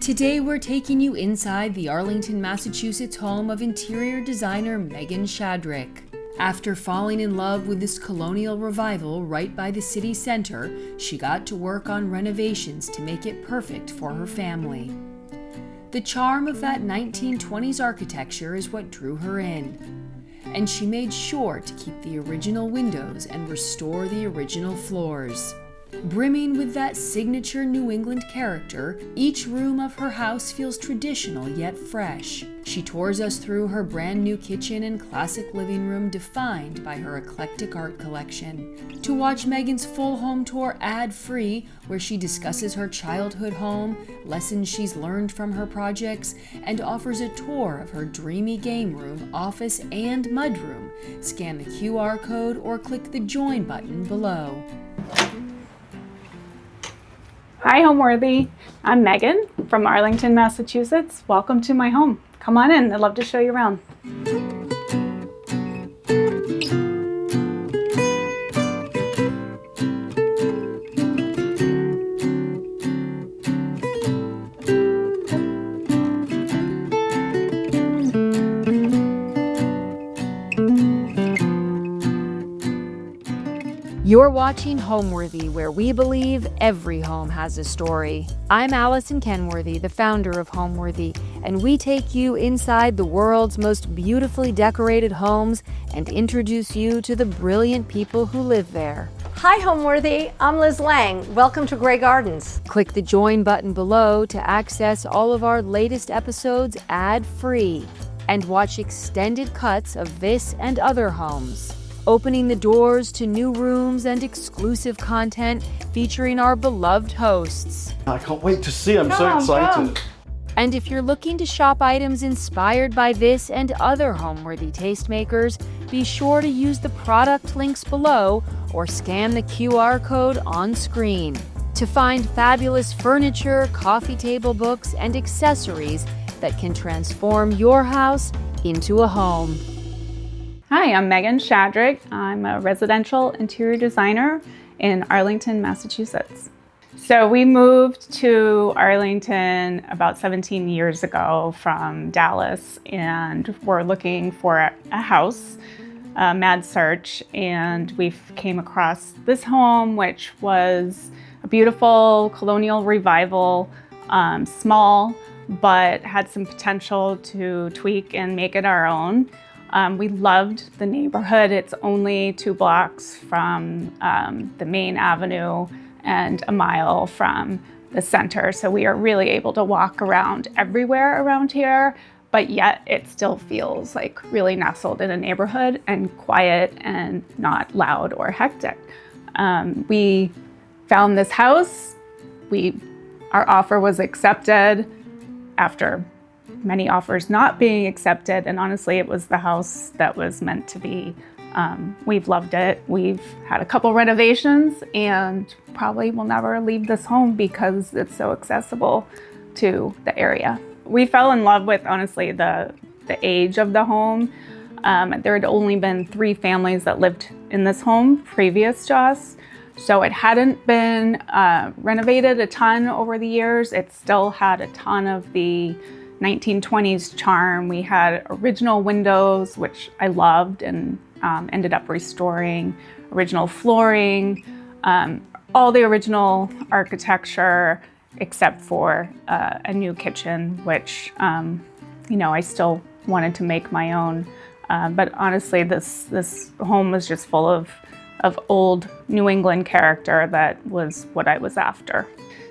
Today we're taking you inside the Arlington, Massachusetts home of interior designer Meghan Shadrick. After falling in love with this colonial revival right by the city center, she got to work on renovations to make it perfect for her family. The charm of that 1920s architecture is what drew her in, and she made sure to keep the original windows and restore the original floors. Brimming with that signature New England character, each room of her house feels traditional yet fresh. She tours us through her brand new kitchen and classic living room defined by her eclectic art collection. To watch Meghan's full home tour ad-free, where she discusses her childhood home, lessons she's learned from her projects, and offers a tour of her dreamy game room, office, and mudroom, scan the QR code or click the join button below. Hi, Homeworthy. I'm Meghan from Arlington, Massachusetts. Welcome to my home. Come on in. I'd love to show you around. You're watching Homeworthy, where we believe every home has a story. I'm Allison Kenworthy, the founder of Homeworthy, and we take you inside the world's most beautifully decorated homes and introduce you to the brilliant people who live there. Hi, Homeworthy. I'm Liz Lang. Welcome to Grey Gardens. Click the join button below to access all of our latest episodes ad-free and watch extended cuts of this and other homes, opening the doors to new rooms and exclusive content featuring our beloved hosts. I can't wait to see. I'm so excited. And if you're looking to shop items inspired by this and other Homeworthy tastemakers, be sure to use the product links below or scan the QR code on screen to find fabulous furniture, coffee table books, and accessories that can transform your house into a home. Hi, I'm Meghan Shadrick. I'm a residential interior designer in Arlington, Massachusetts. So we moved to Arlington about 17 years ago from Dallas, and we're looking for a house, a mad search, and we came across this home, which was a beautiful colonial revival, small, but had some potential to tweak and make it our own. We loved the neighborhood. It's only 2 blocks from the main avenue and a mile from the center. So we are really able to walk around everywhere around here, but yet it still feels like really nestled in a neighborhood and quiet and not loud or hectic. We found this house. Our offer was accepted after many offers not being accepted, and honestly, it was the house that was meant to be. We've loved it. We've had a couple renovations and probably will never leave this home because it's so accessible to the area. We fell in love with, honestly, the age of the home. There had only been 3 families that lived in this home previous to us, so it hadn't been renovated a ton over the years. It still had a ton of the 1920s charm. We had original windows, which I loved, and ended up restoring original flooring, all the original architecture, except for a new kitchen, which I still wanted to make my own. But honestly, this home was just full of old New England character that was what I was after.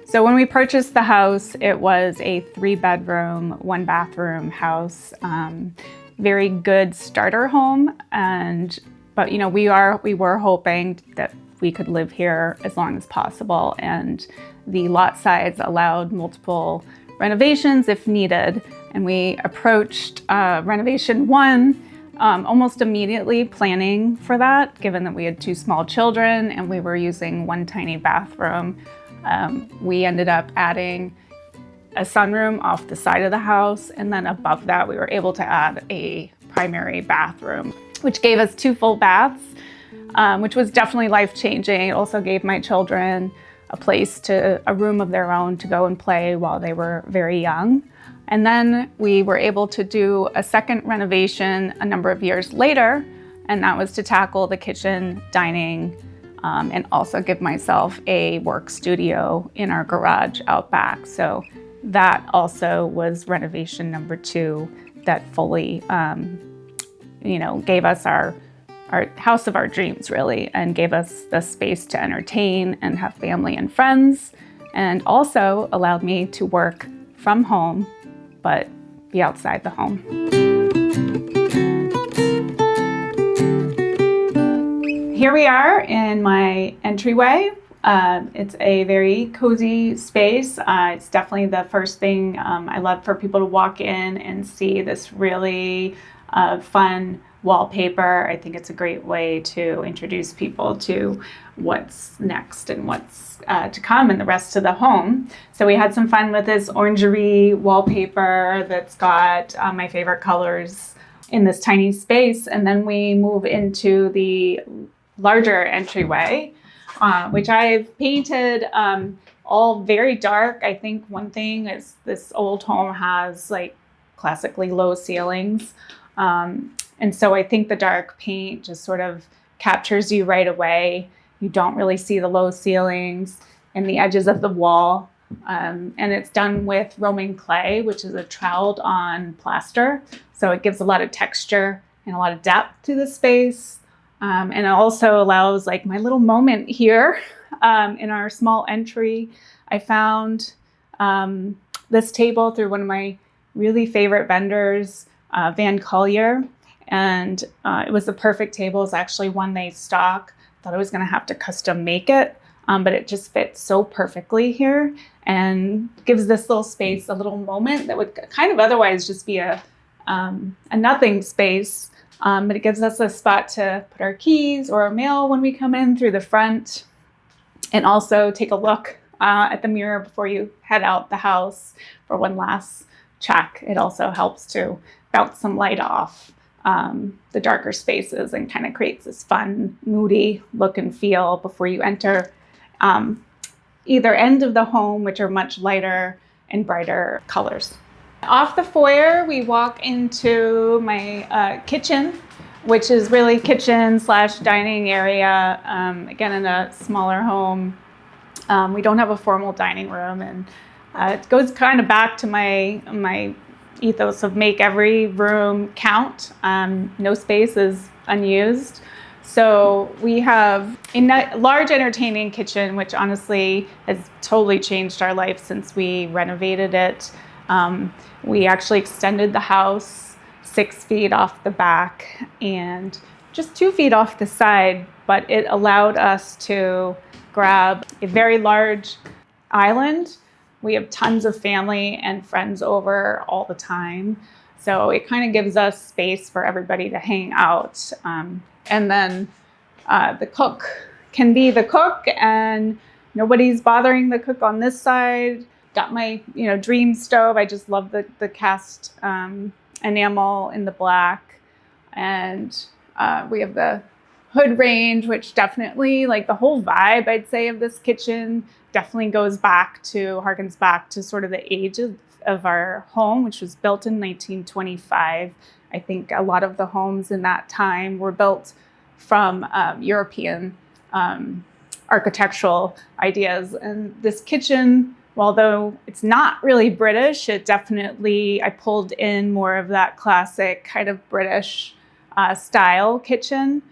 So when we purchased the house, it was a 3-bedroom, 1-bathroom house, very good starter home. But we were hoping that we could live here as long as possible, and the lot size allowed multiple renovations if needed. And we approached renovation 1 almost immediately, planning for that, given that we had 2 small children and we were using 1 tiny bathroom. We ended up adding a sunroom off the side of the house, and then above that we were able to add a primary bathroom, which gave us 2 full baths, which was definitely life-changing. It also gave my children a room of their own to go and play while they were very young. And then we were able to do a second renovation a number of years later, and that was to tackle the kitchen, dining, and also give myself a work studio in our garage out back. So that also was renovation number 2 that fully, gave us our house of our dreams, really, and gave us the space to entertain and have family and friends, and also allowed me to work from home, but be outside the home. Here we are in my entryway. It's a very cozy space. It's definitely the first thing I love for people to walk in and see this really fun wallpaper. I think it's a great way to introduce people to what's next and what's to come in the rest of the home. So we had some fun with this orangery wallpaper that's got my favorite colors in this tiny space. And then we move into the larger entryway, which I've painted all very dark. I think one thing is this old home has like classically low ceilings. And so I think the dark paint just sort of captures you right away. You don't really see the low ceilings and the edges of the wall. And it's done with Roman clay, which is a troweled on plaster. So it gives a lot of texture and a lot of depth to the space. And it also allows like my little moment here in our small entry. I found this table through one of my really favorite vendors, Van Collier. And it was the perfect table. It's actually one they stock. Thought I was going to have to custom make it, but it just fits so perfectly here and gives this little space a little moment that would kind of otherwise just be a nothing space. But it gives us a spot to put our keys or our mail when we come in through the front, and also take a look at the mirror before you head out the house for one last check. It also helps to bounce some light off the darker spaces and kind of creates this fun, moody look and feel before you enter either end of the home, which are much lighter and brighter colors. Off the foyer, we walk into my kitchen, which is really kitchen/dining area. Again, in a smaller home, we don't have a formal dining room, and it goes kind of back to my ethos of make every room count. No space is unused. So we have a large entertaining kitchen, which honestly has totally changed our life since we renovated it. We actually extended the house 6 feet off the back and just 2 feet off the side, but it allowed us to grab a very large island. We have tons of family and friends over all the time. So it kind of gives us space for everybody to hang out. And then the cook can be the cook, and nobody's bothering the cook on this side. Got my dream stove. I just love the cast enamel in the black. And we have the hood range, which definitely, like the whole vibe, I'd say, of this kitchen definitely harkens back to sort of the age of our home, which was built in 1925. I think a lot of the homes in that time were built from European architectural ideas. And this kitchen, although it's not really British, I pulled in more of that classic kind of British style kitchen.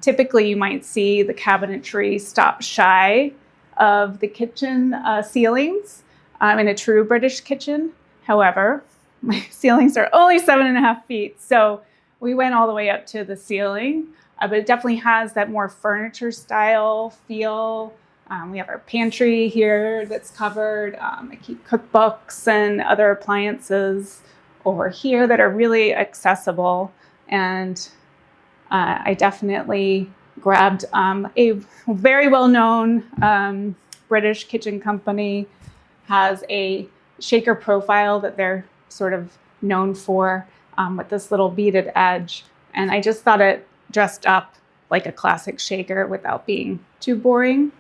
Typically, you might see the cabinetry stop shy of the kitchen ceilings in a true British kitchen. However, my ceilings are only 7.5 feet, so we went all the way up to the ceiling. But it definitely has that more furniture style feel. We have our pantry here that's covered. I keep cookbooks and other appliances over here that are really accessible. And I definitely grabbed a very well-known British kitchen company, has a shaker profile that they're sort of known for with this little beaded edge. And I just thought it dressed up like a classic shaker without being too boring.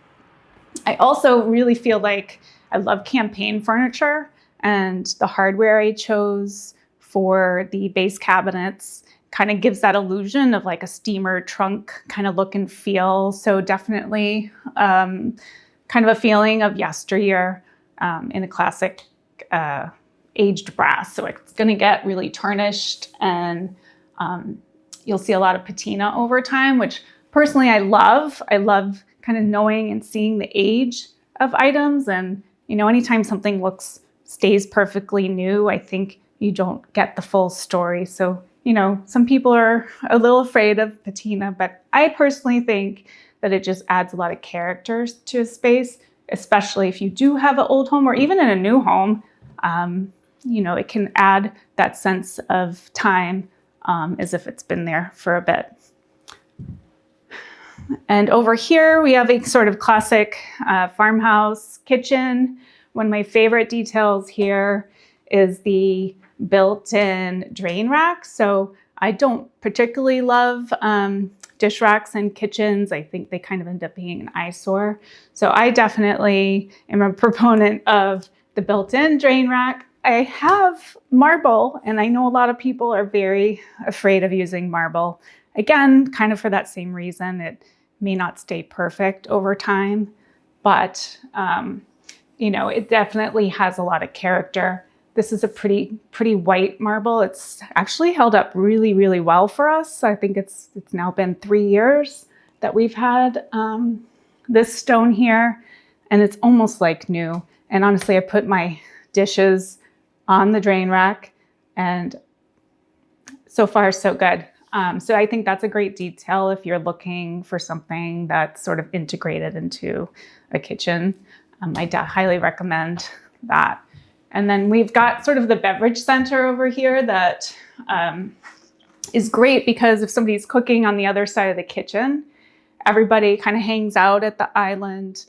I also really feel like I love campaign furniture, and the hardware I chose for the base cabinets kind of gives that illusion of like a steamer trunk kind of look and feel. So definitely kind of a feeling of yesteryear in a classic aged brass. So it's going to get really tarnished, and you'll see a lot of patina over time, which personally I love. I love kind of knowing and seeing the age of items. And, anytime something stays perfectly new, I think you don't get the full story. So, some people are a little afraid of patina, but I personally think that it just adds a lot of character to a space, especially if you do have an old home or even in a new home. It can add that sense of time as if it's been there for a bit. And over here, we have a sort of classic farmhouse kitchen. One of my favorite details here is the built-in drain rack. So I don't particularly love dish racks in kitchens. I think they kind of end up being an eyesore. So I definitely am a proponent of the built-in drain rack. I have marble, and I know a lot of people are very afraid of using marble. Again, kind of for that same reason. It may not stay perfect over time, but it definitely has a lot of character. This is a pretty white marble. It's actually held up really, really well for us. I think it's now been 3 years that we've had this stone here, and it's almost like new. And honestly, I put my dishes on the drain rack, and so far so good. So I think that's a great detail if you're looking for something that's sort of integrated into a kitchen. I highly recommend that. And then we've got sort of the beverage center over here that is great because if somebody's cooking on the other side of the kitchen, everybody kind of hangs out at the island,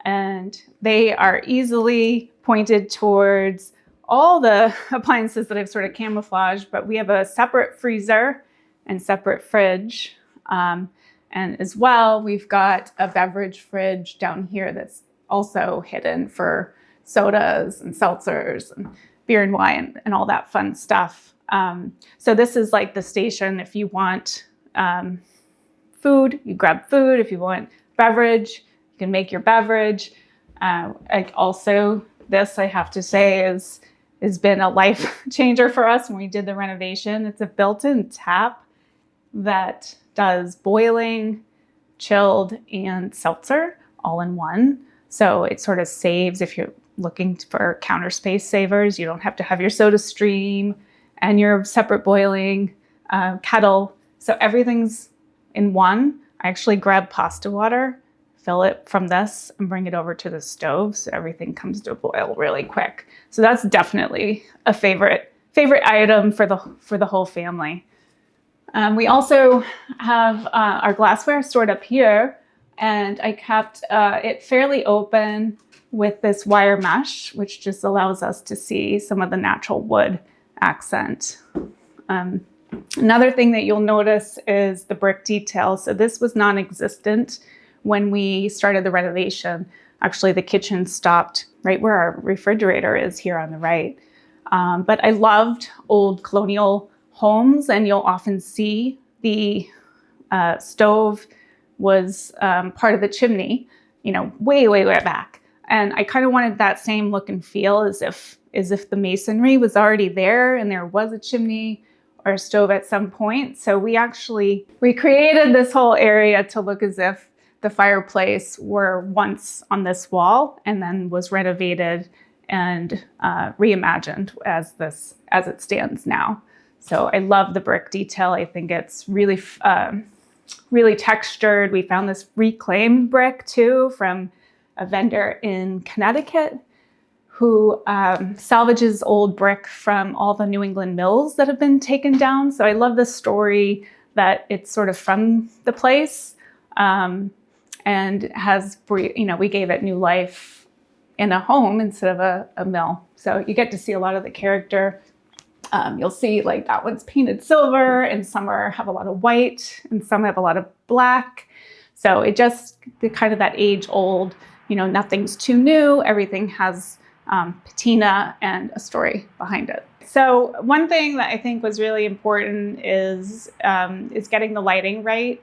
and they are easily pointed towards all the appliances that I've sort of camouflaged, but we have a separate freezer and separate fridge. And as well, we've got a beverage fridge down here that's also hidden for sodas and seltzers and beer and wine and all that fun stuff. So this is like the station. If you want food, you grab food. If you want beverage, you can make your beverage. This, I have to say, has been a life changer for us when we did the renovation. It's a built-in tap that does boiling, chilled, and seltzer all in one. So it sort of saves, if you're looking for counter space savers, you don't have to have your soda stream and your separate boiling kettle. So everything's in one. I actually grab pasta water, fill it from this, and bring it over to the stove so everything comes to a boil really quick. So that's definitely a favorite item for the whole family. We also have our glassware stored up here, and I kept it fairly open with this wire mesh, which just allows us to see some of the natural wood accent. Another thing that you'll notice is the brick detail. So this was non-existent when we started the renovation. Actually, the kitchen stopped right where our refrigerator is here on the right. But I loved old colonial homes, and you'll often see the stove was part of the chimney, way, way, way back. And I kind of wanted that same look and feel as if the masonry was already there and there was a chimney or a stove at some point. So we created this whole area to look as if the fireplace were once on this wall and then was renovated and reimagined as it stands now. So I love the brick detail. I think it's really, really textured. We found this reclaimed brick too from a vendor in Connecticut who salvages old brick from all the New England mills that have been taken down. So I love the story that it's sort of from the place and we gave it new life in a home instead of a mill. So you get to see a lot of the character. You'll see like that one's painted silver, and some have a lot of white, and some have a lot of black. So it just kind of that age-old nothing's too new. Everything has patina and a story behind it. So one thing that I think was really important is getting the lighting right.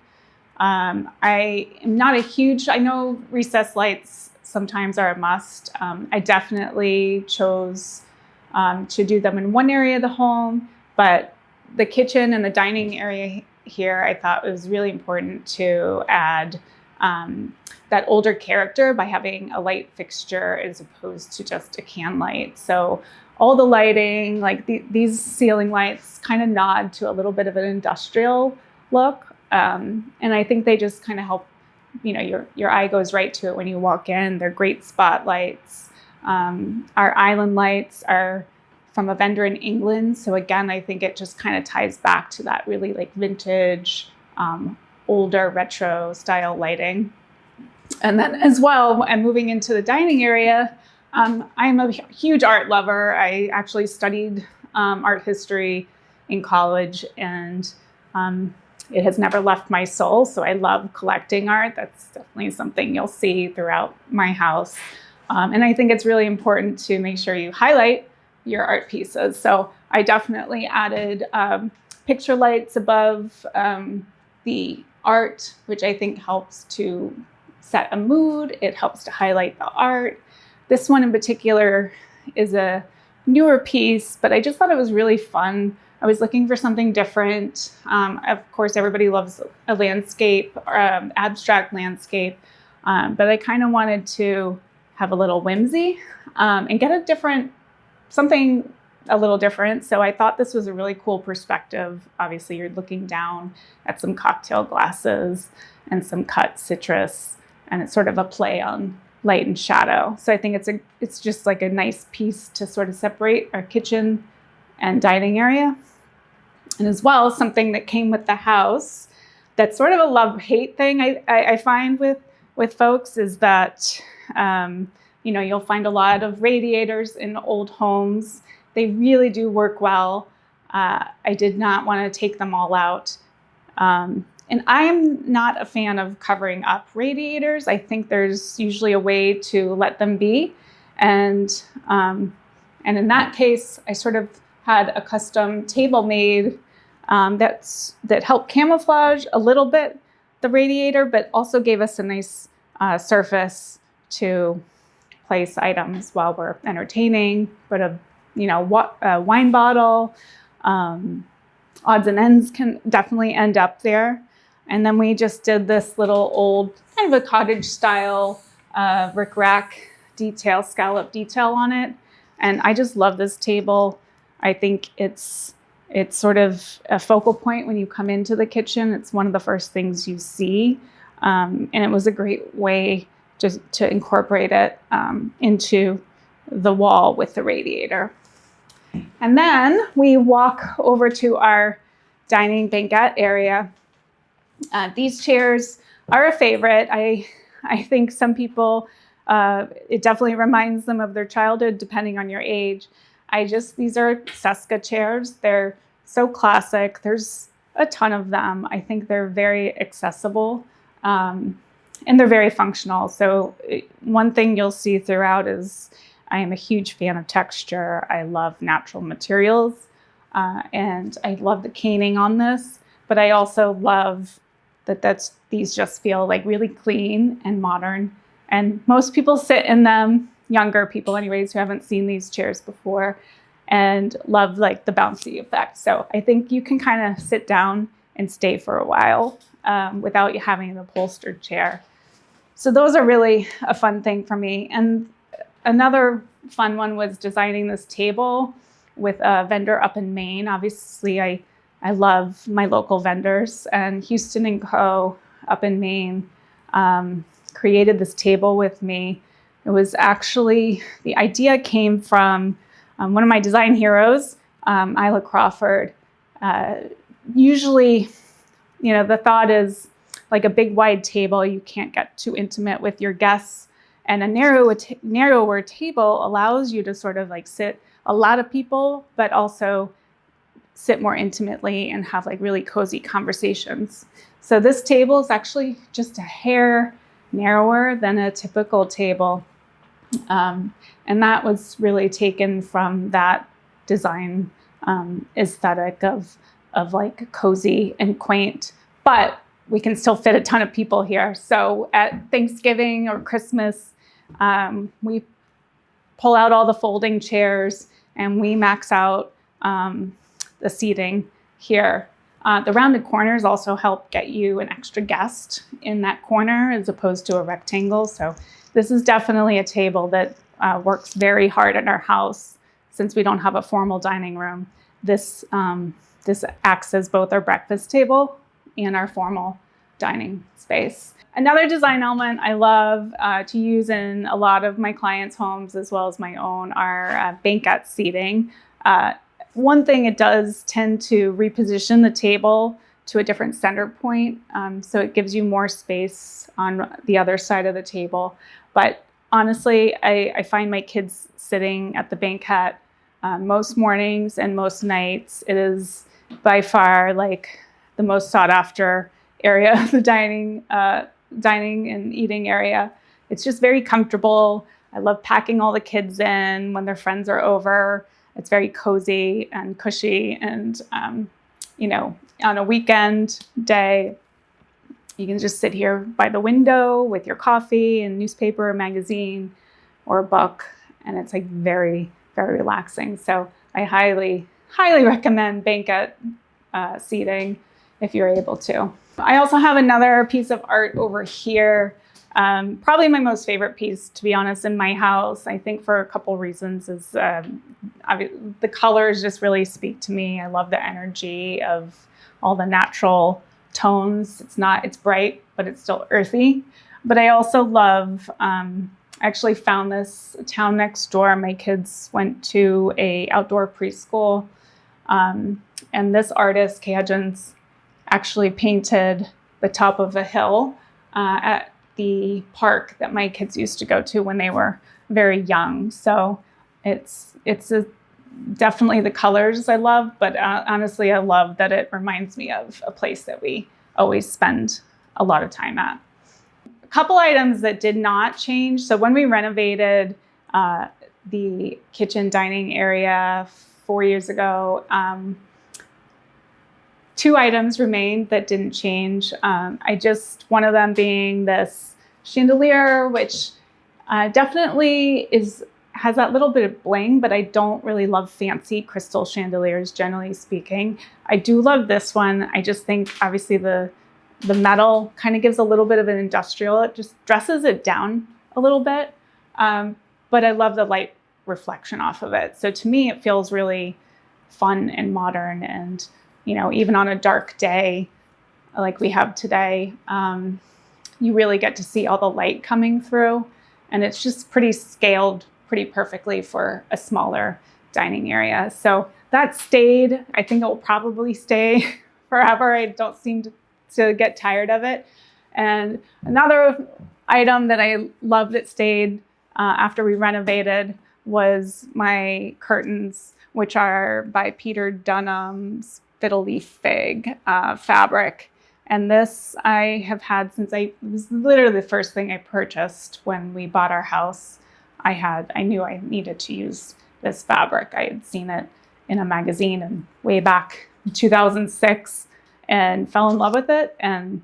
I am not I know recessed lights sometimes are a must. I definitely chose to do them in one area of the home, but the kitchen and the dining area here, I thought it was really important to add that older character by having a light fixture as opposed to just a can light. So all the lighting, like these ceiling lights, kind of nod to a little bit of an industrial look. And I think they just kind of help, your eye goes right to it when you walk in. They're great spotlights. Our island lights are from a vendor in England. So again, I think it just kind of ties back to that really like vintage, older retro style lighting. And then as well, I'm moving into the dining area. I'm a huge art lover. I actually studied art history in college, and it has never left my soul. So I love collecting art. That's definitely something you'll see throughout my house. And I think it's really important to make sure you highlight your art pieces. So I definitely added picture lights above the art, which I think helps to set a mood. It helps to highlight the art. This one in particular is a newer piece, but I just thought it was really fun. I was looking for something different. Of course, everybody loves a landscape, or abstract landscape, but I kind of wanted to have a little whimsy and get something a little different. So I thought this was a really cool perspective. Obviously, you're looking down at some cocktail glasses and some cut citrus, and it's sort of a play on light and shadow. So I think it's just like a nice piece to sort of separate our kitchen and dining area. And as well, something that came with the house that's sort of a love-hate thing I find with folks is that, you'll find a lot of radiators in old homes. They really do work well. I did not want to take them all out. And I'm not a fan of covering up radiators. I think there's usually a way to let them be. And in that case, I sort of had a custom table made that helped camouflage a little bit the radiator, but also gave us a nice surface to place items while we're entertaining. But a wine bottle, odds and ends can definitely end up there. And then we just did this little old kind of a cottage style rickrack detail, scallop detail on it. And I just love this table. I think it's sort of a focal point when you come into the kitchen. It's one of the first things you see. And it was a great way just to incorporate it into the wall with the radiator. And then we walk over to our dining banquette area. These chairs are a favorite. I think some people, it definitely reminds them of their childhood, depending on your age. These are Seska chairs. They're so classic. There's a ton of them. I think they're very accessible, and they're very functional. So one thing you'll see throughout is I am a huge fan of texture. I love natural materials, and I love the caning on this, but I also love these just feel like really clean and modern. And most people sit in them, younger people anyways, who haven't seen these chairs before, and love like the bouncy effect. So I think you can kind of sit down and stay for a while without you having an upholstered chair. So those are really a fun thing for me. And another fun one was designing this table with a vendor up in Maine. Obviously, I love my local vendors, and Houston & Co. up in Maine created this table with me. It was actually, the idea came from one of my design heroes, Isla Crawford. Usually, the thought is like a big wide table, you can't get too intimate with your guests, and a narrower table allows you to sort of like sit a lot of people, but also sit more intimately and have like really cozy conversations. So this table is actually just a hair narrower than a typical table. And that was really taken from that design aesthetic of like cozy and quaint, but we can still fit a ton of people here. So at Thanksgiving or Christmas, we pull out all the folding chairs and we max out the seating here. The rounded corners also help get you an extra guest in that corner as opposed to a rectangle. So this is definitely a table that works very hard in our house since we don't have a formal dining room. This acts as both our breakfast table and our formal dining space. Another design element I love to use in a lot of my clients' homes as well as my own are banquette seating. One thing, it does tend to reposition the table to a different center point, so it gives you more space on the other side of the table. But honestly, I find my kids sitting at the banquette most mornings and most nights. It is by far like the most sought after area of the dining and eating area. It's just very comfortable. I love packing all the kids in when their friends are over. It's very cozy and cushy, and on a weekend day, you can just sit here by the window with your coffee and newspaper or magazine or a book, and it's like very, very relaxing. So I highly, highly recommend banquette seating if you're able to. I also have another piece of art over here. Probably my most favorite piece, to be honest, in my house, I think for a couple reasons, is the colors just really speak to me. I love the energy of all the natural tones. It's bright, but it's still earthy. But I also love, I actually found this town next door. My kids went to a outdoor preschool, and this artist, Kajans, actually painted the top of a hill at the park that my kids used to go to when they were very young. So it's definitely the colors I love, but honestly, I love that it reminds me of a place that we always spend a lot of time at. A couple items that did not change. So when we renovated the kitchen dining area 4 years ago, two items remained that didn't change. One of them being this chandelier, which definitely has that little bit of bling, but I don't really love fancy crystal chandeliers, generally speaking. I do love this one. I just think obviously the metal kind of gives a little bit of an industrial, it just dresses it down a little bit. But I love the light reflection off of it. So to me, it feels really fun and modern, and even on a dark day like we have today, you really get to see all the light coming through, and it's just pretty scaled pretty perfectly for a smaller dining area. So that stayed. I think it will probably stay forever. I don't seem to get tired of it. And another item that I love that stayed after we renovated was my curtains, which are by Peter Dunham's Fiddle Leaf Fig fabric. And this I have had since it was literally the first thing I purchased when we bought our house. I knew I needed to use this fabric. I had seen it in a magazine and way back in 2006 and fell in love with it, and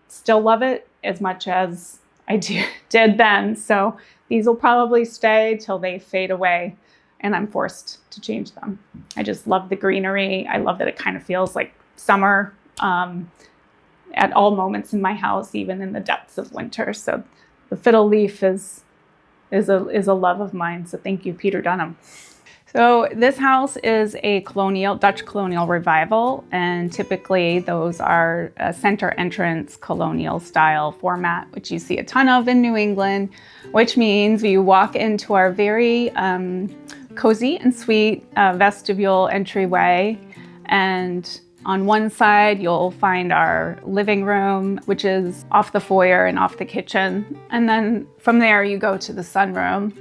still love it as much as I did then. So these will probably stay till they fade away and I'm forced to change them. I just love the greenery. I love that it kind of feels like summer at all moments in my house, even in the depths of winter. So the fiddle leaf is a love of mine. So thank you, Peter Dunham. So this house is a Dutch colonial revival, and typically those are a center entrance colonial style format, which you see a ton of in New England, which means you walk into our very cozy and sweet vestibule entryway, and on one side you'll find our living room, which is off the foyer and off the kitchen, and then from there you go to the sunroom,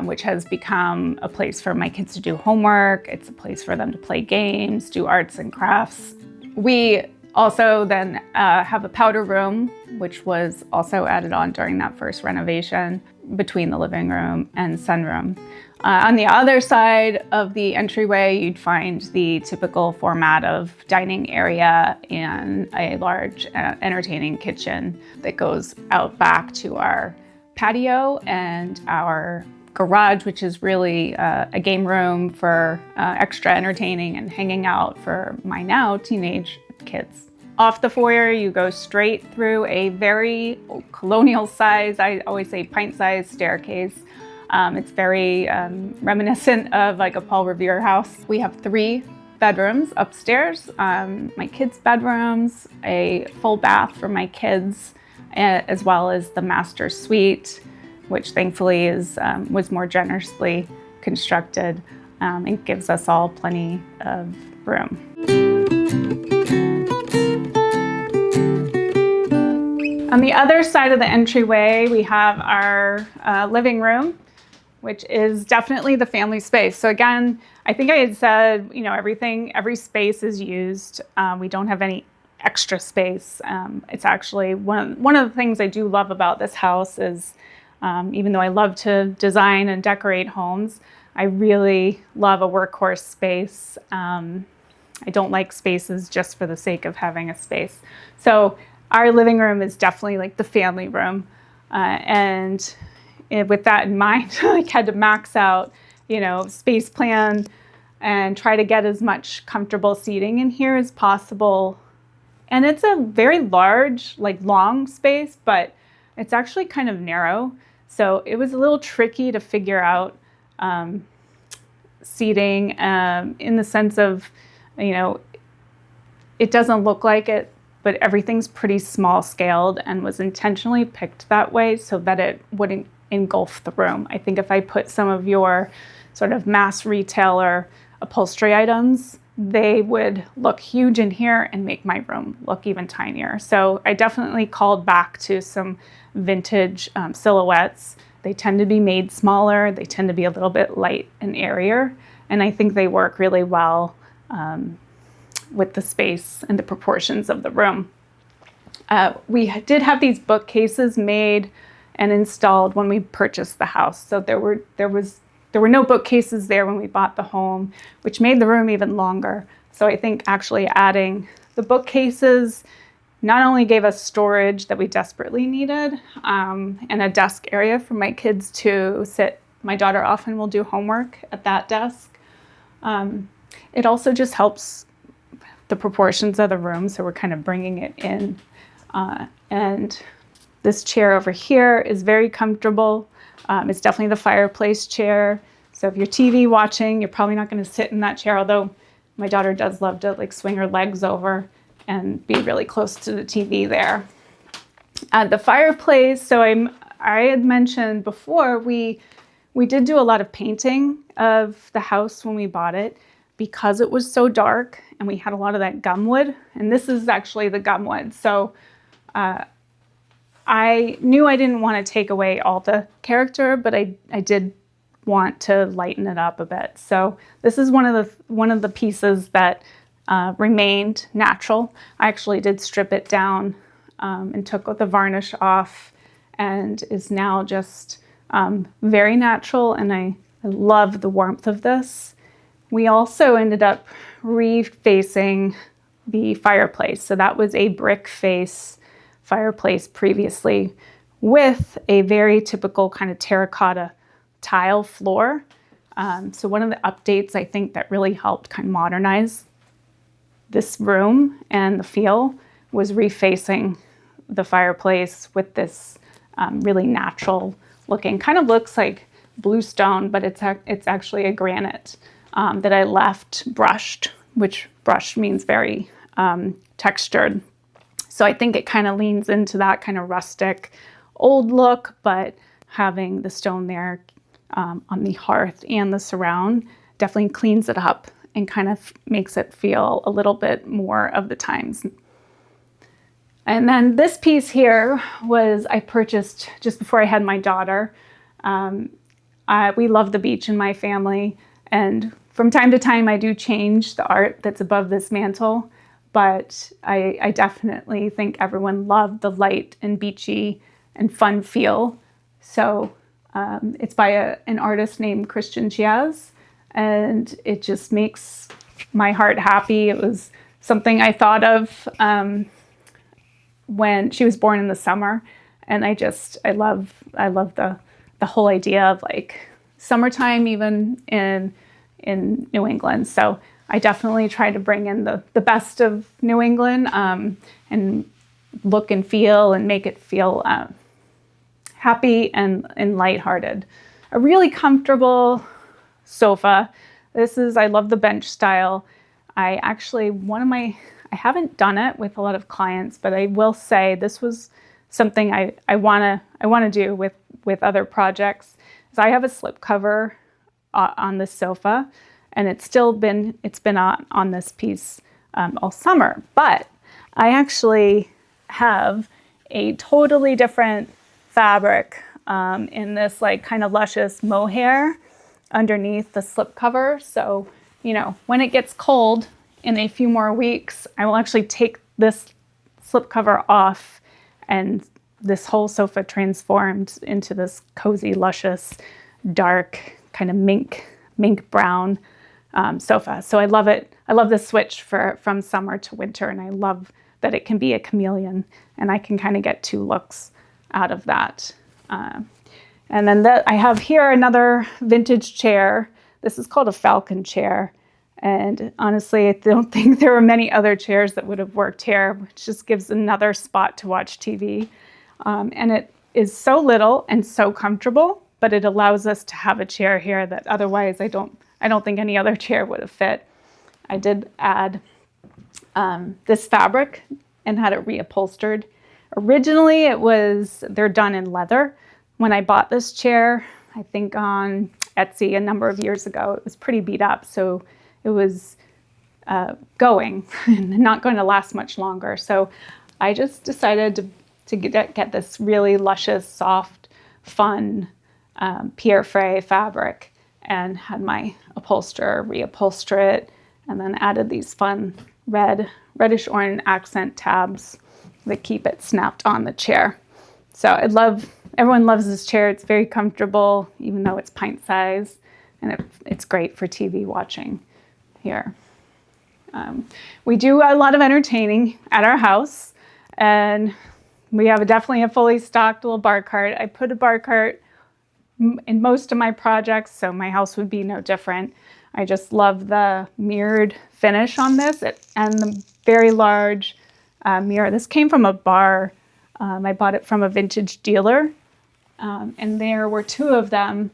which has become a place for my kids to do homework. It's a place for them to play games, do arts and crafts. We Also then have a powder room, which was also added on during that first renovation between the living room and sunroom. On the other side of the entryway, you'd find the typical format of dining area and a large entertaining kitchen that goes out back to our patio and our garage, which is really a game room for extra entertaining and hanging out for my now teenage kids. Off the foyer, you go straight through a very colonial size, I always say pint-sized staircase. It's very reminiscent of like a Paul Revere house. We have 3 bedrooms upstairs, my kids' bedrooms, a full bath for my kids, as well as the master suite, which thankfully was more generously constructed and gives us all plenty of room. On the other side of the entryway, we have our living room, which is definitely the family space. So again, I think I had said, every space is used. We don't have any extra space. It's actually one of the things I do love about this house is, even though I love to design and decorate homes, I really love a workhorse space. I don't like spaces just for the sake of having a space. So our living room is definitely like the family room. And with that in mind, I had to max out, space plan and try to get as much comfortable seating in here as possible. And it's a very large, long space, but it's actually kind of narrow. So it was a little tricky to figure out seating in the sense of, it doesn't look like it, but everything's pretty small scaled and was intentionally picked that way so that it wouldn't engulf the room. I think if I put some of your sort of mass retailer upholstery items, they would look huge in here and make my room look even tinier. So I definitely called back to some vintage silhouettes. They tend to be made smaller. They tend to be a little bit light and airier. And I think they work really well with the space and the proportions of the room. We did have these bookcases made and installed when we purchased the house. So there were no bookcases there when we bought the home, which made the room even longer. So I think actually adding the bookcases not only gave us storage that we desperately needed, and a desk area for my kids to sit. My daughter often will do homework at that desk. It also just helps the proportions of the room, so we're kind of bringing it in. And this chair over here is very comfortable. It's definitely the fireplace chair. So if you're TV watching, you're probably not going to sit in that chair, although my daughter does love to swing her legs over and be really close to the TV there. The fireplace, so I had mentioned before, we did do a lot of painting of the house when we bought it because it was so dark and we had a lot of that gum wood. And this is actually the gum wood. So I knew I didn't want to take away all the character, but I did want to lighten it up a bit. So this is one of the pieces that remained natural. I actually did strip it down and took the varnish off, and is now just very natural, and I love the warmth of this. We also ended up refacing the fireplace. So that was a brick face fireplace previously with a very typical kind of terracotta tile floor. So one of the updates I think that really helped kind of modernize this room and the feel was refacing the fireplace with this really natural looking, kind of looks like bluestone, but it's actually a granite that I left brushed, which brushed means very textured. So I think it kind of leans into that kind of rustic old look, but having the stone there on the hearth and the surround definitely cleans it up and kind of makes it feel a little bit more of the times. And then this piece here I purchased just before I had my daughter. We love the beach in my family, and from time to time I do change the art that's above this mantle, but I definitely think everyone loved the light and beachy and fun feel. So it's by an artist named Christian Chiaz, and it just makes my heart happy. It was something I thought of when she was born in the summer, and I love the whole idea of like summertime even in New England. So I definitely try to bring in the best of New England and look and feel and make it feel happy and lighthearted. A really comfortable sofa. I love the bench style. I haven't done it with a lot of clients, but I will say this was something I want to do with other projects. So I have a slip cover on this sofa, and it's been on this piece all summer. But I actually have a totally different fabric in this like kind of luscious mohair underneath the slip cover. So, when it gets cold in a few more weeks, I will actually take this slip cover off, and this whole sofa transformed into this cozy, luscious, dark kind of mink brown sofa. So I love it. I love the switch from summer to winter, and I love that it can be a chameleon, and I can kind of get two looks out of that. And then I have here another vintage chair. This is called a Falcon chair. And honestly, I don't think there were many other chairs that would have worked here, which just gives another spot to watch TV. And it is so little and so comfortable, but it allows us to have a chair here that otherwise I don't think any other chair would have fit. I did add this fabric and had it reupholstered. Originally, they're done in leather. When I bought this chair, I think on Etsy a number of years ago, it was pretty beat up. So it was going and not going to last much longer. So I just decided to get this really luscious, soft, fun Pierre Frey fabric, and had my upholsterer reupholster it, and then added these fun reddish orange accent tabs that keep it snapped on the chair. So everyone loves this chair. It's very comfortable, even though it's pint size, and it's great for TV watching here. We do a lot of entertaining at our house, and we have definitely a fully stocked little bar cart. I put a bar cart in most of my projects, so my house would be no different. I just love the mirrored finish on this and the very large mirror. This came from a bar. I bought it from a vintage dealer, and there were two of them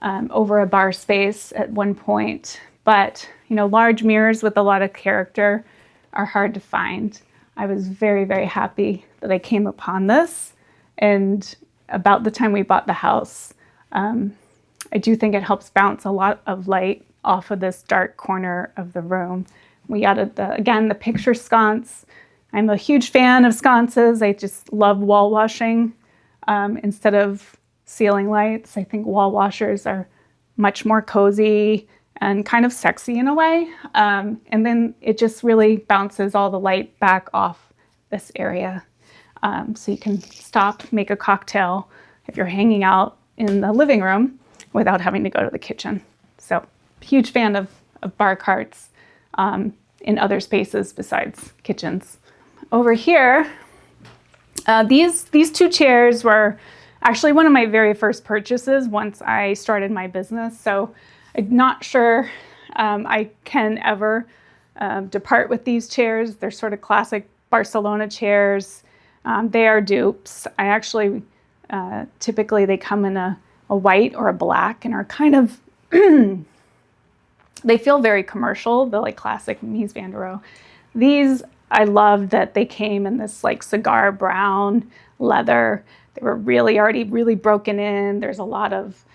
over a bar space at one point. But, large mirrors with a lot of character are hard to find. I was very, very happy that I came upon this. And about the time we bought the house, I do think it helps bounce a lot of light off of this dark corner of the room. We added the picture sconce. I'm a huge fan of sconces. I just love wall washing instead of ceiling lights. I think wall washers are much more cozy and kind of sexy in a way. And then it just really bounces all the light back off this area. So you can stop, make a cocktail if you're hanging out in the living room without having to go to the kitchen. So huge fan of bar carts in other spaces besides kitchens. Over here, these two chairs were actually one of my very first purchases once I started my business. So I'm not sure I can ever depart with these chairs. They're sort of classic Barcelona chairs. They are dupes. I actually, typically they come in a white or a black and are kind of, they feel very commercial, the like classic Mies van der Rohe. These, I love that they came in this like cigar brown leather. They were already really broken in. There's a lot of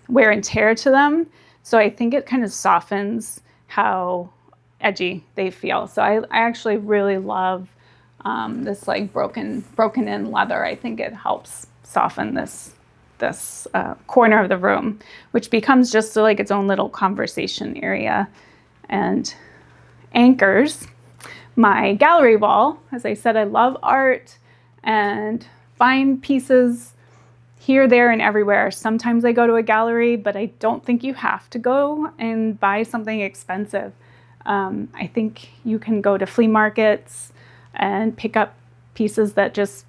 wear and tear to them. So I think it kind of softens how edgy they feel. So I actually really love this like broken in leather. I think it helps soften this corner of the room, which becomes just like its own little conversation area. And anchors. my gallery wall. As I said, I love art and find pieces here, there, and everywhere. Sometimes I go to a gallery, but I don't think you have to go and buy something expensive. I think you can go to flea markets and pick up pieces that just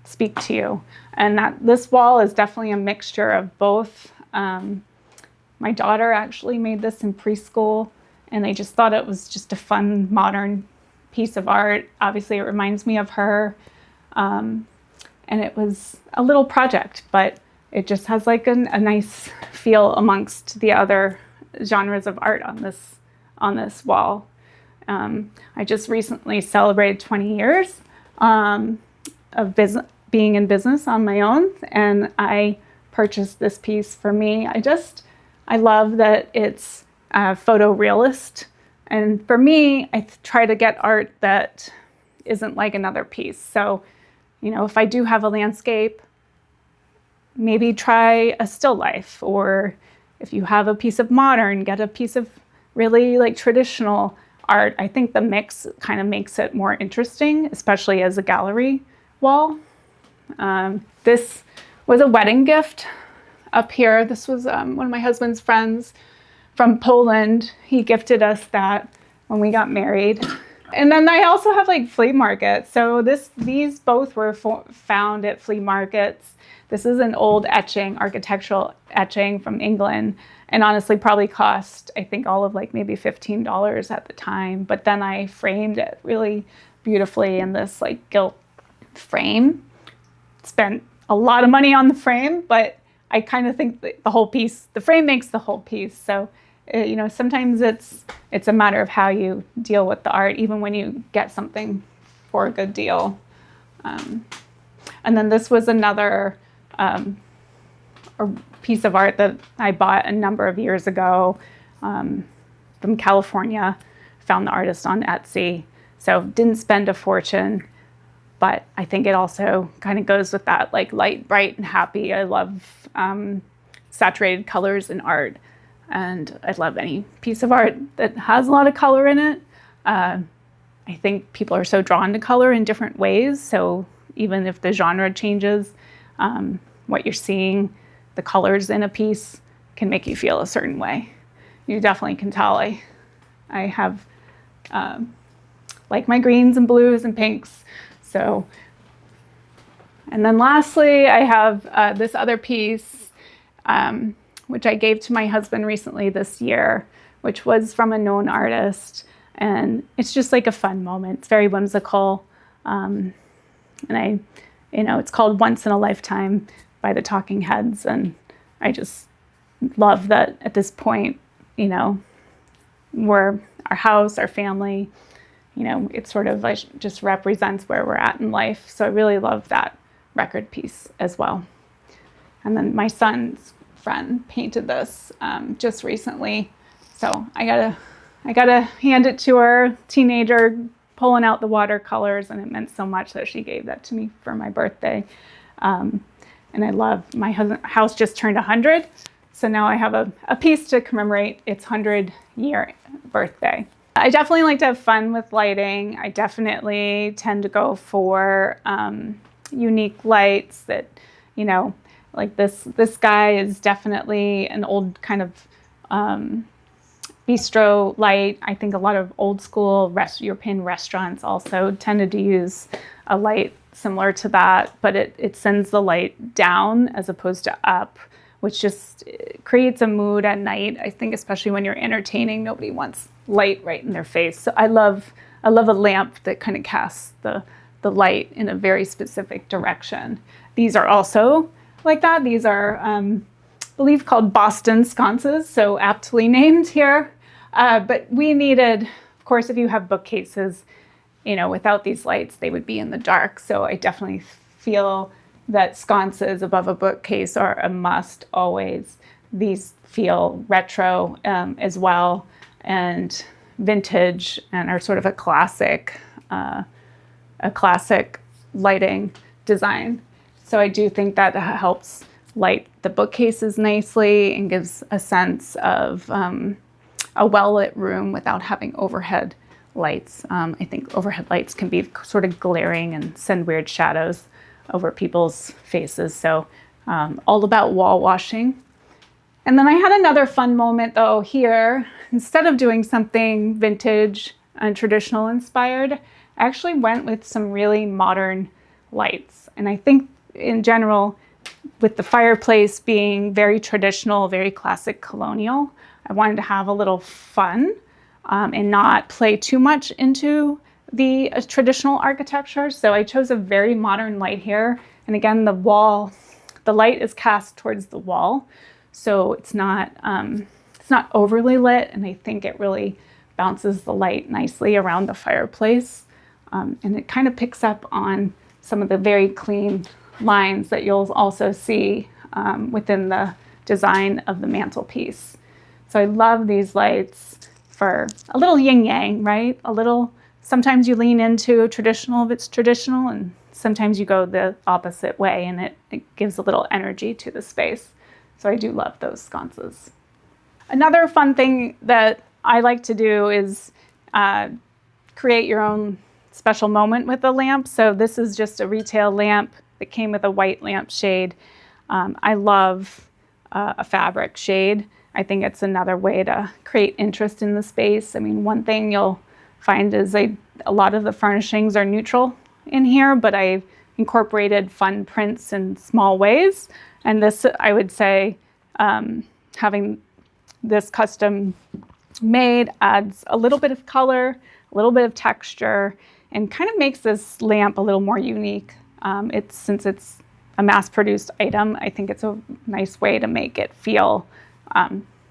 speak to you. And that this wall is definitely a mixture of both. My daughter actually made this in preschool, and I just thought it was just a fun, modern piece of art. Obviously, it reminds me of her. And it was a little project, but it just has like a nice feel amongst the other genres of art on this wall. I just recently celebrated 20 years of being in business on my own, and I purchased this piece for me. I love that it's photorealist, and for me, I try to get art that isn't like another piece. So, if I do have a landscape, maybe try a still life, or if you have a piece of modern, get a piece of really like traditional art. I think the mix kind of makes it more interesting, especially as a gallery wall. This was a wedding gift up here. This was one of my husband's friends from Poland. He gifted us that when we got married. And then I also have like flea markets. So these both were found at flea markets. This is an old etching, architectural etching from England, and honestly probably cost, I think, all of like maybe $15 at the time. But then I framed it really beautifully in this like gilt frame. Spent a lot of money on the frame, but I kind of think that the frame makes the whole piece. So sometimes it's a matter of how you deal with the art, even when you get something for a good deal. And then this was another a piece of art that I bought a number of years ago from California. Found the artist on Etsy, so didn't spend a fortune. But I think it also kind of goes with that, like light, bright, and happy. I love saturated colors in art. And I love any piece of art that has a lot of color in it. I think people are so drawn to color in different ways. So even if the genre changes, what you're seeing, the colors in a piece can make you feel a certain way. You definitely can tell. I have like my greens and blues and pinks. So, and then lastly, I have this other piece, which I gave to my husband recently this year, which was from a known artist. And it's just like a fun moment. It's very whimsical. And it's called Once in a Lifetime by the Talking Heads. And I just love that at this point, we're our house, our family, it sort of like just represents where we're at in life. So I really love that record piece as well. And then my son's friend painted this just recently. So I gotta hand it to her, teenager, pulling out the watercolors, and it meant so much that she gave that to me for my birthday. And I love, my house just turned 100. So now I have a piece to commemorate its 100-year birthday. I definitely like to have fun with lighting. I definitely tend to go for unique lights that, like this guy is definitely an old kind of bistro light. I think a lot of old school European restaurants also tended to use a light similar to that, but it sends the light down as opposed to up, which just creates a mood at night. I think especially when you're entertaining, nobody wants light right in their face. So I love a lamp that kind of casts the light in a very specific direction. These are also like that. These are, I believe, called Boston sconces, so aptly named here. But we needed, of course, if you have bookcases, without these lights, they would be in the dark. So I definitely feel that sconces above a bookcase are a must always. These feel retro as well, and vintage, and are sort of a classic lighting design. So I do think that helps light the bookcases nicely and gives a sense of a well-lit room without having overhead lights. I think overhead lights can be sort of glaring and send weird shadows over people's faces. So all about wall washing. And then I had another fun moment though here. Instead of doing something vintage and traditional inspired, I actually went with some really modern lights. And I think in general, with the fireplace being very traditional, very classic colonial, I wanted to have a little fun and not play too much into the traditional architecture. So I chose a very modern light here. And again, the light is cast towards the wall. So it's not overly lit. And I think it really bounces the light nicely around the fireplace. And it kind of picks up on some of the very clean lines that you'll also see within the design of the mantelpiece. So I love these lights for a little yin-yang, right? Sometimes you lean into traditional if it's traditional, and sometimes you go the opposite way, and it gives a little energy to the space. So I do love those sconces. Another fun thing that I like to do is create your own special moment with a lamp. So this is just a retail lamp that came with a white lampshade. I love a fabric shade. I think it's another way to create interest in the space. I mean, one thing you'll find is a lot of the furnishings are neutral in here, but I've incorporated fun prints in small ways. And this, I would say, having this custom made adds a little bit of color, a little bit of texture, and kind of makes this lamp a little more unique. Since it's a mass-produced item, I think it's a nice way to make it feel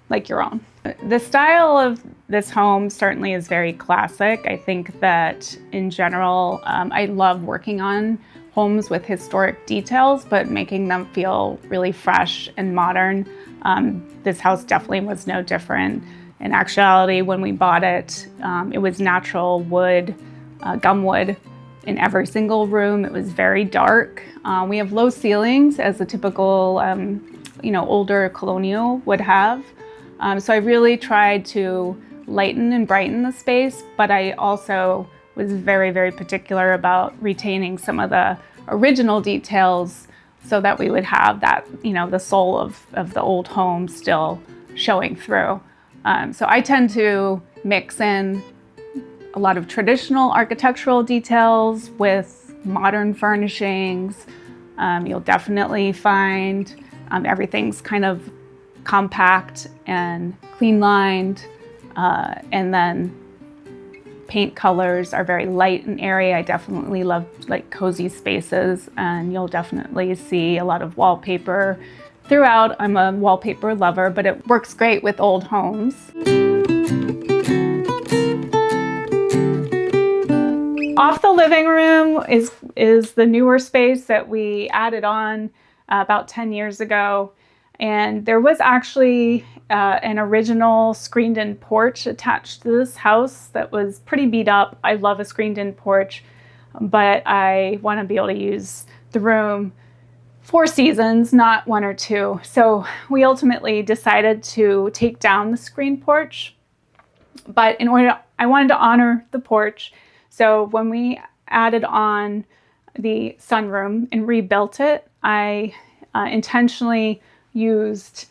like your own. The style of this home certainly is very classic. I think that in general, I love working on homes with historic details, but making them feel really fresh and modern. This house definitely was no different. In actuality, when we bought it, it was natural wood, gum wood in every single room. It was very dark. We have low ceilings as a typical, older colonial would have. So I really tried to lighten and brighten the space, but I also was very, very particular about retaining some of the original details so that we would have that, the soul of the old home still showing through. So I tend to mix in a lot of traditional architectural details with modern furnishings. You'll definitely find everything's kind of compact and clean lined, and then paint colors are very light and airy. I definitely love like cozy spaces, and you'll definitely see a lot of wallpaper throughout. I'm a wallpaper lover, but it works great with old homes. Off the living room is the newer space that we added on about 10 years ago. And there was actually an original screened-in porch attached to this house that was pretty beat up. I love a screened-in porch, but I want to be able to use the room 4 seasons, not 1 or 2. So we ultimately decided to take down the screen porch, but I wanted to honor the porch. So when we added on the sunroom and rebuilt it, I intentionally used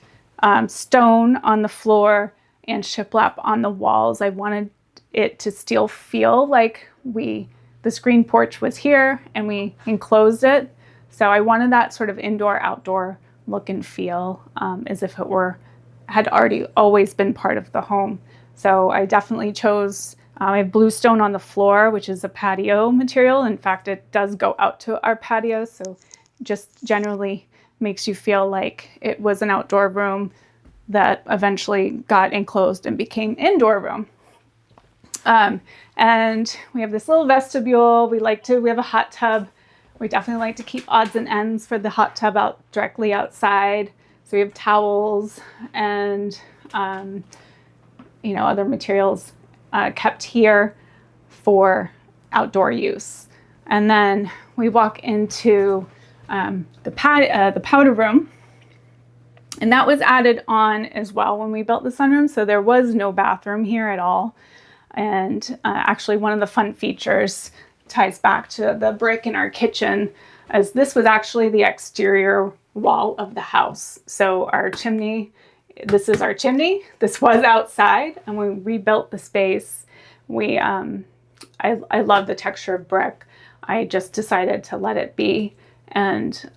stone on the floor and shiplap on the walls. I wanted it to still feel like the screen porch was here and we enclosed it. So I wanted that sort of indoor-outdoor look and feel, as if it had already always been part of the home. So I definitely chose, I have bluestone on the floor, which is a patio material. In fact, it does go out to our patio, so just generally makes you feel like it was an outdoor room that eventually got enclosed and became indoor room. And we have this little vestibule. We have a hot tub. We definitely like to keep odds and ends for the hot tub directly outside. So we have towels and other materials kept here for outdoor use. And then we walk into the powder room, and that was added on as well when we built the sunroom. So there was no bathroom here at all. And actually one of the fun features ties back to the brick in our kitchen, as this was actually the exterior wall of the house. So our chimney, this is our chimney. This was outside, and when we rebuilt the space, I love the texture of brick. I just decided to let it be and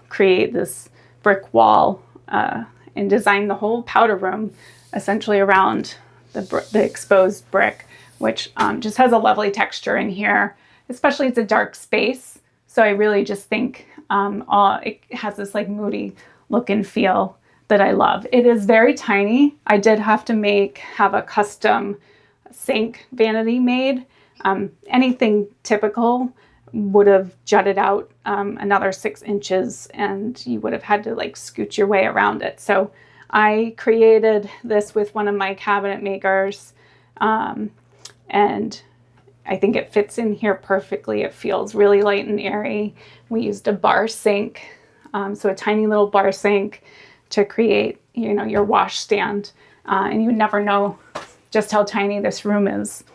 create this brick wall and design the whole powder room essentially around the exposed brick, which just has a lovely texture in here. Especially it's a dark space, so I really just think it has this like moody look and feel that I love. It is very tiny. I did have to have a custom sink vanity made. Anything typical would have jutted out another 6 inches, and you would have had to like scoot your way around it. So I created this with one of my cabinet makers, and I think it fits in here perfectly. It feels really light and airy. We used a bar sink, so a tiny little bar sink to create, your wash stand, and you would never know just how tiny this room is.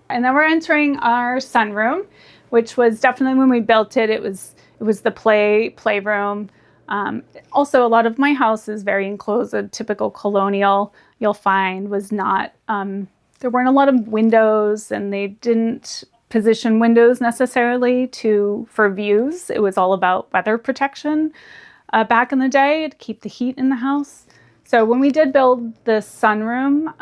And then we're entering our sunroom, which was definitely, when we built it, it was the playroom. Also, a lot of my house is very enclosed. A typical colonial, you'll find, was not. There weren't a lot of windows, and they didn't position windows necessarily for views. It was all about weather protection back in the day to keep the heat in the house. So when we did build this sunroom,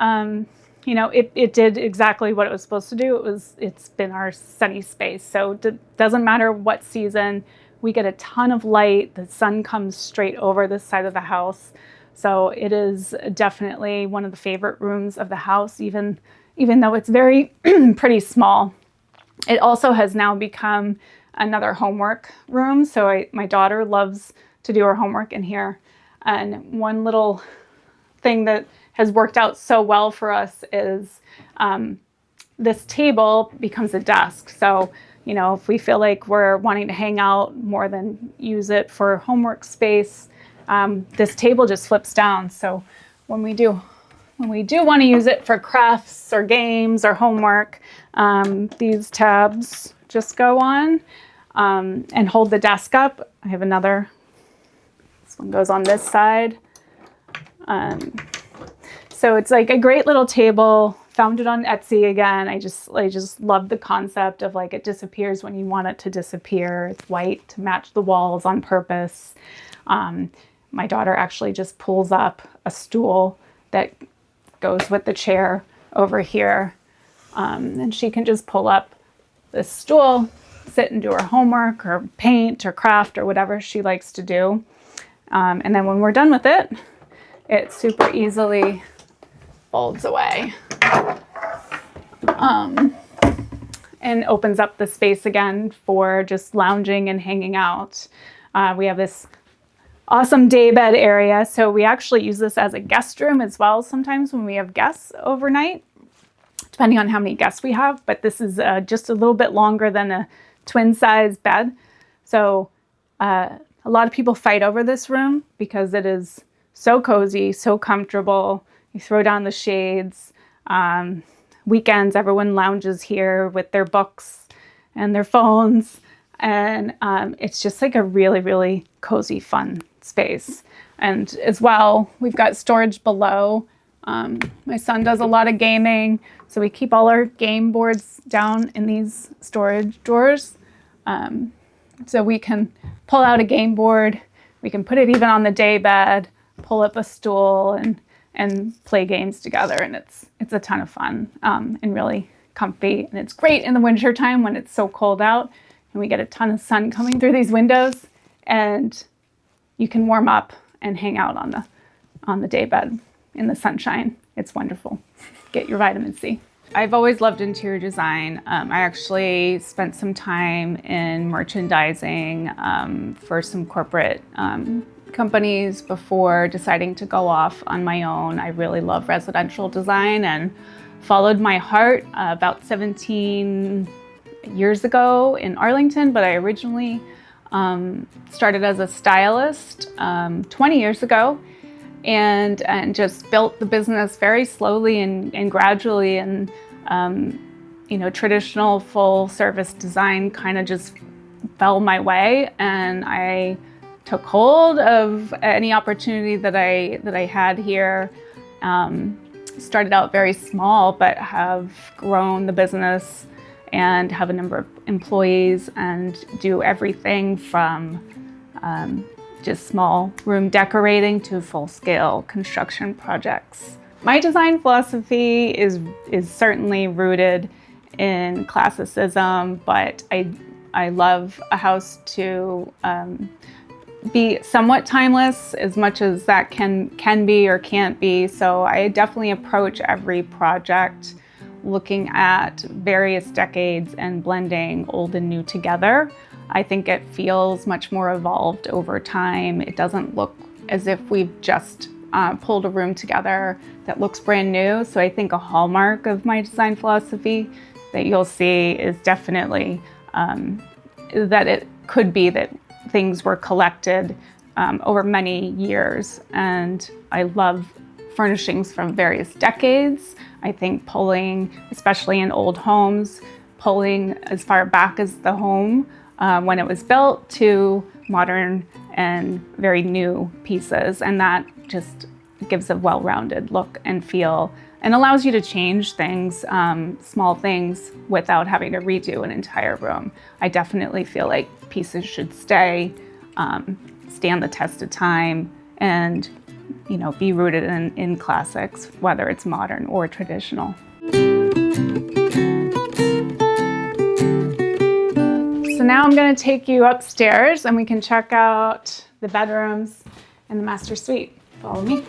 it did exactly what it was supposed to do. It's been our sunny space. So it doesn't matter what season, we get a ton of light. The sun comes straight over this side of the house. So it is definitely one of the favorite rooms of the house, even though it's very pretty small. It also has now become another homework room. So my daughter loves to do her homework in here. And one little thing that has worked out so well for us is this table becomes a desk. So, if we feel like we're wanting to hang out more than use it for homework space, this table just flips down. So when we do want to use it for crafts or games or homework, these tabs just go on and hold the desk up. I have another. This one goes on this side. So it's like a great little table. Found it on Etsy again. I just love the concept of like it disappears when you want it to disappear. It's white to match the walls on purpose. My daughter actually just pulls up a stool that goes with the chair over here. And she can just pull up this stool, sit and do her homework or paint or craft or whatever she likes to do. And then when we're done with it, it super easily folds away and opens up the space again for just lounging and hanging out. We have this awesome daybed area. So we actually use this as a guest room as well sometimes when we have guests overnight, depending on how many guests we have. But this is just a little bit longer than a twin size bed. So a lot of people fight over this room because it is so cozy, so comfortable. You throw down the shades. Weekends, everyone lounges here with their books and their phones. And it's just like a really, really cozy, fun space. And as well, we've got storage below. My son does a lot of gaming, so we keep all our game boards down in these storage drawers. So we can pull out a game board. We can put it even on the day bed, pull up a stool, and play games together. And it's a ton of fun and really comfy. And it's great in the winter time when it's so cold out and we get a ton of sun coming through these windows, and you can warm up and hang out on the day bed in the sunshine. It's wonderful. Get your vitamin C. I've always loved interior design. I actually spent some time in merchandising for some corporate companies before deciding to go off on my own. I really love residential design and followed my heart about 17 years ago in Arlington, but I originally started as a stylist 20 years ago and just built the business very slowly and gradually. And Traditional full service design kind of just fell my way, and I took hold of any opportunity that I had here. Started out very small, but have grown the business and have a number of employees and do everything from just small room decorating to full-scale construction projects. My design philosophy is certainly rooted in classicism, but I love a house to be somewhat timeless as much as that can be or can't be. So I definitely approach every project looking at various decades and blending old and new together. I think it feels much more evolved over time. It doesn't look as if we've just pulled a room together that looks brand new. So I think a hallmark of my design philosophy that you'll see is definitely that it could be that things were collected over many years. And I love furnishings from various decades. I think pulling, especially in old homes, pulling as far back as the home when it was built to modern and very new pieces. And that just gives a well-rounded look and feel and allows you to change things, small things, without having to redo an entire room. I definitely feel like pieces should stand the test of time and be rooted in classics, whether it's modern or traditional. So now I'm going to take you upstairs and we can check out the bedrooms and the master suite. Follow me.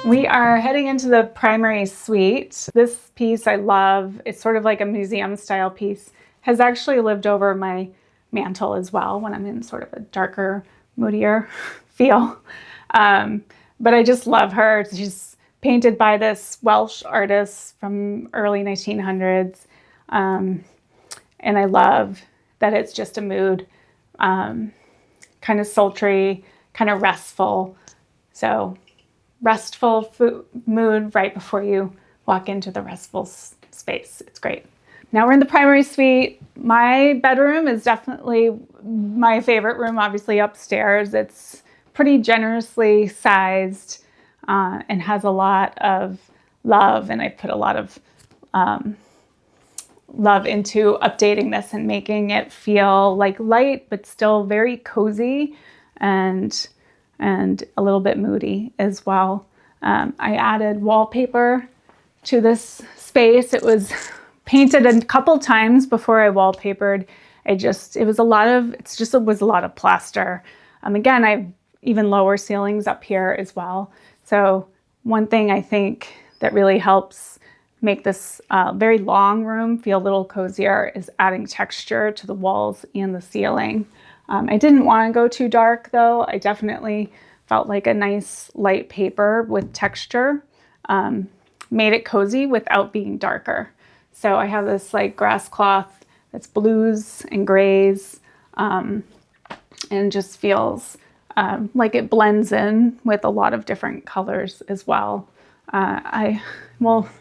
We are heading into the primary suite. This piece I love. It's sort of like a museum style piece. Has actually lived over my mantle as well when I'm in sort of a darker, moodier feel. But I just love her. She's painted by this Welsh artist from early 1900s. And I love that it's just a mood, kind of sultry, kind of restful. So restful mood right before you walk into the restful space. It's great. Now we're in the primary suite. My bedroom is definitely my favorite room, obviously upstairs. It's pretty generously sized and has a lot of love, and I put a lot of love into updating this and making it feel like light but still very cozy and a little bit moody as well. I added wallpaper to this space. It was painted a couple times before I wallpapered. It was a lot of plaster. Again, I have even lower ceilings up here as well. So one thing I think that really helps make this very long room feel a little cozier is adding texture to the walls and the ceiling. I didn't want to go too dark though. I definitely felt like a nice light paper with texture made it cozy without being darker. So I have this like grass cloth that's blues and grays and just feels like it blends in with a lot of different colors as well. I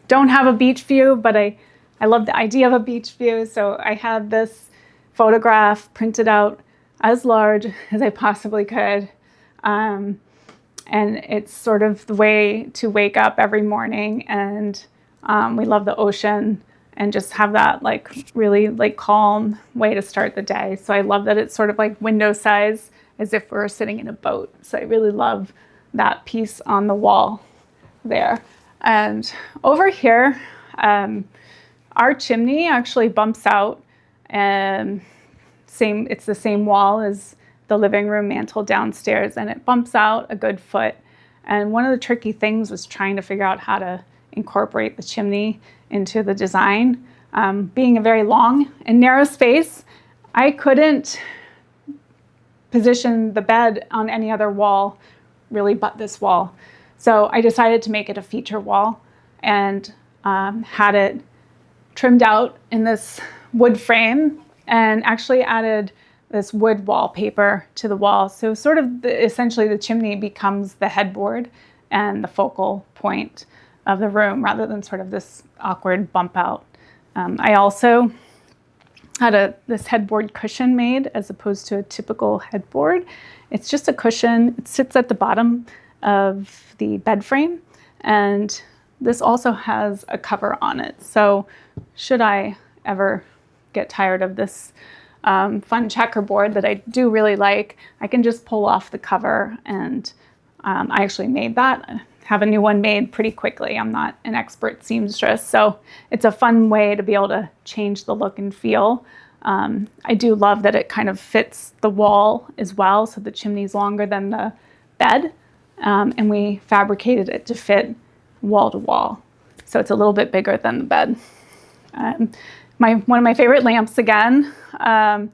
don't have a beach view, but I love the idea of a beach view. So I had this photograph printed out as large as I possibly could. And it's sort of the way to wake up every morning. And we love the ocean and just have that like really like calm way to start the day. So I love that it's sort of like window size as if we're sitting in a boat. So I really love that piece on the wall there. And over here, our chimney actually bumps out and it's the same wall as the living room mantle downstairs, and it bumps out a good foot. And one of the tricky things was trying to figure out how to incorporate the chimney into the design. Being a very long and narrow space, I couldn't position the bed on any other wall really but this wall. So I decided to make it a feature wall and had it trimmed out in this wood frame and actually added this wood wallpaper to the wall. So sort of essentially the chimney becomes the headboard and the focal point of the room rather than sort of this awkward bump out. I also had this headboard cushion made as opposed to a typical headboard. It's just a cushion. It sits at the bottom of the bed frame, and this also has a cover on it. So should I ever get tired of this fun checkerboard that I do really like, I can just pull off the cover, and I actually made that. I have a new one made pretty quickly. I'm not an expert seamstress, so it's a fun way to be able to change the look and feel. I do love that it kind of fits the wall as well, so the chimney's longer than the bed, and we fabricated it to fit wall to wall, so it's a little bit bigger than the bed. One of my favorite lamps again. Night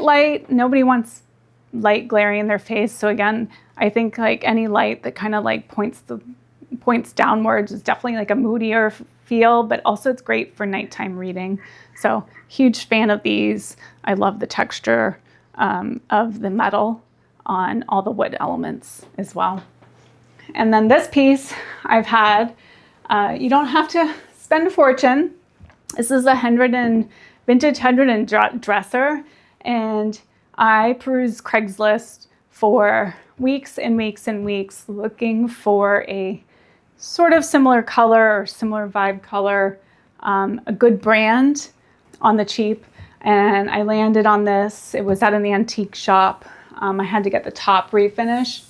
light. Nobody wants light glaring in their face, so again, I think like any light that kind of like points downwards is definitely like a moodier feel, but also it's great for nighttime reading. So huge fan of these. I love the texture of the metal on all the wood elements as well. And then this piece I've had, you don't have to spend a fortune. This is a vintage Hendron dresser, and I perused Craigslist for weeks and weeks and weeks looking for a sort of similar color or similar vibe color, a good brand on the cheap, and I landed on this. It was at an antique shop. I had to get the top refinished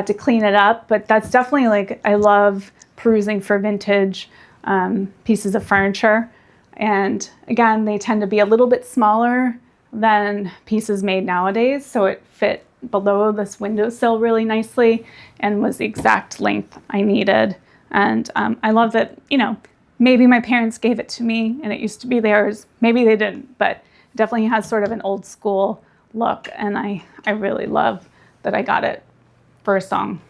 to clean it up, but that's definitely like, I love perusing for vintage pieces of furniture. And again, they tend to be a little bit smaller than pieces made nowadays, so it fit below this windowsill really nicely and was the exact length I needed. And I love that, maybe my parents gave it to me and it used to be theirs. Maybe they didn't, but it definitely has sort of an old school look, and I really love that I got it for a song.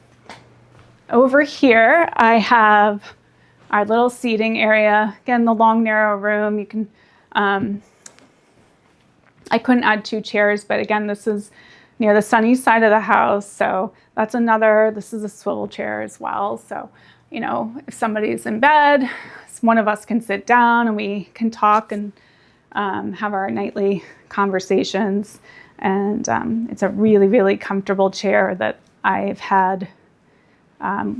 Over here, I have our little seating area. Again, the long, narrow room. You can, I couldn't add 2 chairs, but again, this is near the sunny side of the house. So that's this is a swivel chair as well. So, if somebody's in bed, one of us can sit down and we can talk and have our nightly conversations. And it's a really, really comfortable chair that I've had.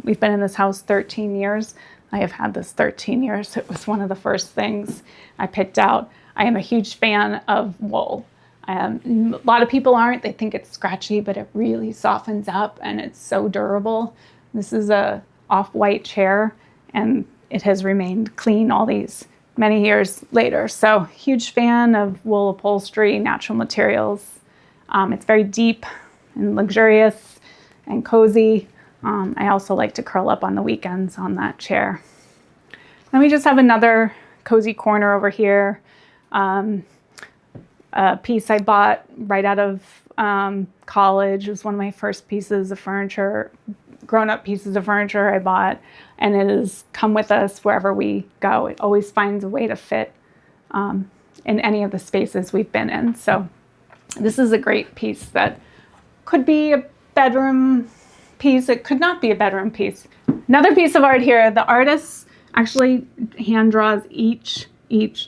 We've been in this house 13 years. I have had this 13 years. It was one of the first things I picked out. I am a huge fan of wool. A lot of people aren't. They think it's scratchy, but it really softens up and it's so durable. This is a off-white chair, and it has remained clean all these many years later. So huge fan of wool upholstery, natural materials. It's very deep and luxurious and cozy. I also like to curl up on the weekends on that chair. Then we just have another cozy corner over here. A piece I bought right out of college. It was one of my first pieces of furniture, grown-up pieces of furniture I bought, and it has come with us wherever we go. It always finds a way to fit in any of the spaces we've been in. So this is a great piece that could be a bedroom piece. It could not be a bedroom piece. Another piece of art here, the artist actually hand draws each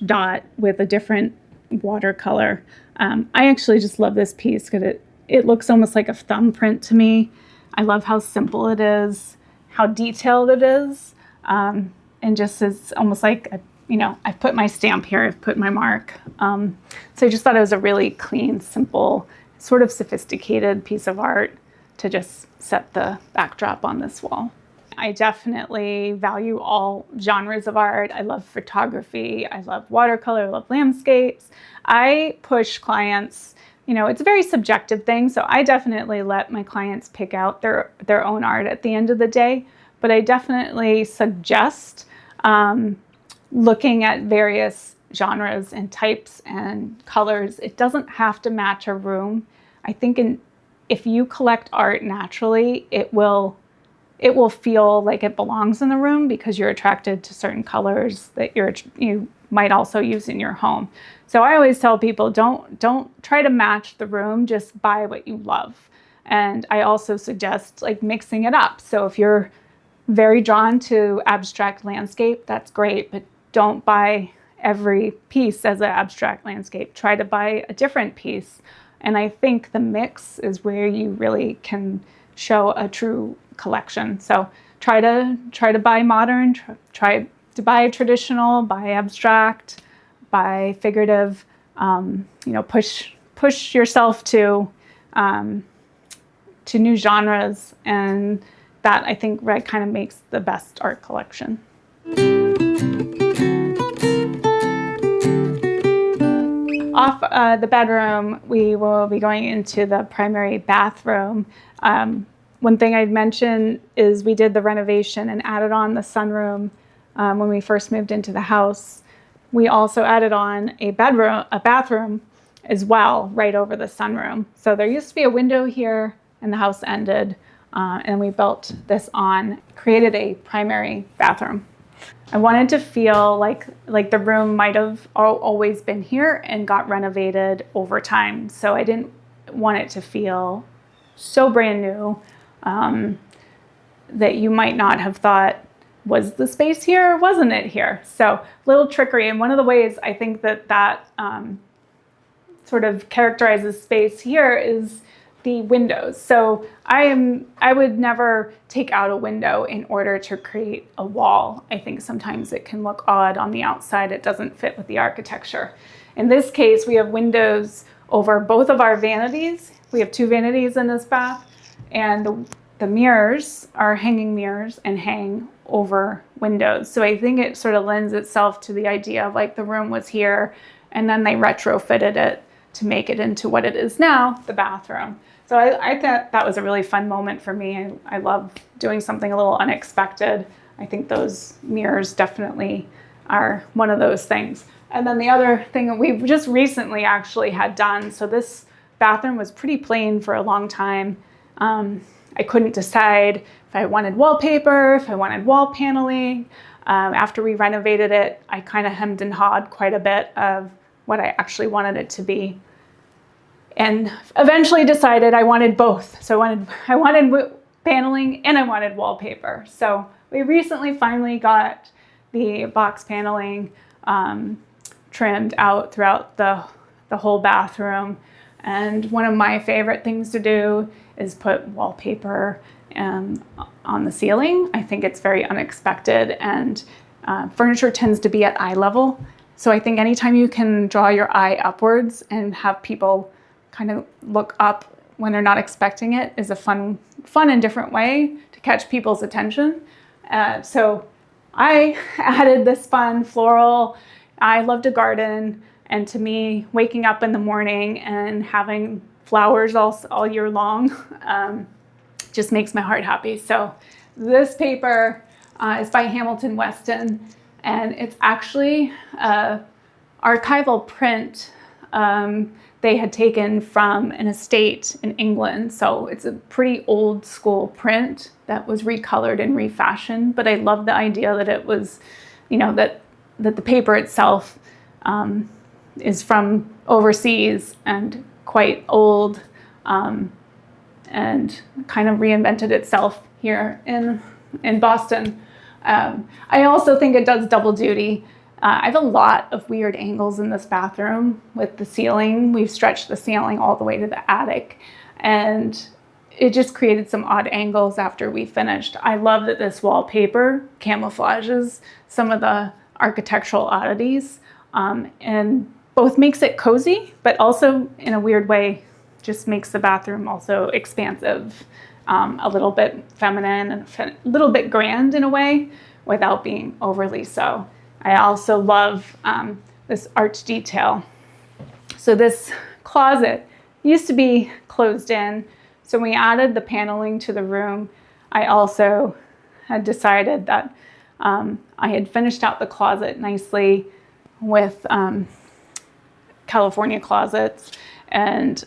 dot with a different watercolor. I actually just love this piece because it looks almost like a thumbprint to me. I love how simple it is, how detailed it is, and just is almost like I've put my stamp here, I've put my mark. So I just thought it was a really clean, simple, sort of sophisticated piece of art to just set the backdrop on this wall. I definitely value all genres of art. I love photography, I love watercolor, I love landscapes. I push clients, it's a very subjective thing, so I definitely let my clients pick out their own art at the end of the day, but I definitely suggest looking at various genres and types and colors. It doesn't have to match a room. I think if you collect art naturally, it will feel like it belongs in the room because you're attracted to certain colors that you might also use in your home. So I always tell people, don't try to match the room, just buy what you love. And I also suggest like mixing it up. So if you're very drawn to abstract landscape, that's great, but don't buy every piece as an abstract landscape. Try to buy a different piece. And I think the mix is where you really can show a true collection. So try to buy modern, try to buy traditional, buy abstract, buy figurative. Push yourself to new genres, and that I think kind of makes the best art collection. Off the bedroom, we will be going into the primary bathroom. One thing I'd mention is we did the renovation and added on the sunroom when we first moved into the house. We also added on a bathroom as well, right over the sunroom. So there used to be a window here and the house ended, and we built this on, created a primary bathroom. I wanted to feel like the room might have always been here and got renovated over time. So I didn't want it to feel so brand new that you might not have thought, was the space here or wasn't it here? So little trickery. And one of the ways I think that sort of characterizes space here is the windows. So I would never take out a window in order to create a wall. I think sometimes it can look odd on the outside. It doesn't fit with the architecture. In this case, we have windows over both of our vanities. We have 2 vanities in this bath, and the mirrors are hanging mirrors and hang over windows. So I think it sort of lends itself to the idea of like the room was here and then they retrofitted it to make it into what it is now, the bathroom. So I thought that was a really fun moment for me. I love doing something a little unexpected. I think those mirrors definitely are one of those things. And then the other thing that we've just recently actually had done, so this bathroom was pretty plain for a long time. I couldn't decide if I wanted wallpaper, if I wanted wall paneling. After we renovated it, I kind of hemmed and hawed quite a bit of what I actually wanted it to be. And eventually decided I wanted both. So I wanted paneling and I wanted wallpaper. So we recently finally got the box paneling trimmed out throughout the whole bathroom. And one of my favorite things to do is put wallpaper on the ceiling. I think it's very unexpected, and furniture tends to be at eye level. So I think anytime you can draw your eye upwards and have people kind of look up when they're not expecting it is a fun and different way to catch people's attention. So I added this fun floral. I love to garden, and to me, waking up in the morning and having flowers all year long just makes my heart happy. So this paper is by Hamilton Weston, and it's actually an archival print they had taken from an estate in England. So it's a pretty old school print that was recolored and refashioned. But I love the idea that it was, that the paper itself is from overseas and quite old, and kind of reinvented itself here in Boston. I also think it does double duty. I have a lot of weird angles in this bathroom with the ceiling. We've stretched the ceiling all the way to the attic, and it just created some odd angles after we finished. I love that this wallpaper camouflages some of the architectural oddities, and both makes it cozy, but also in a weird way just makes the bathroom also expansive, a little bit feminine and a little bit grand in a way without being overly so. I also love this arch detail. So this closet used to be closed in. So when we added the paneling to the room, I also had decided that I had finished out the closet nicely with California closets, and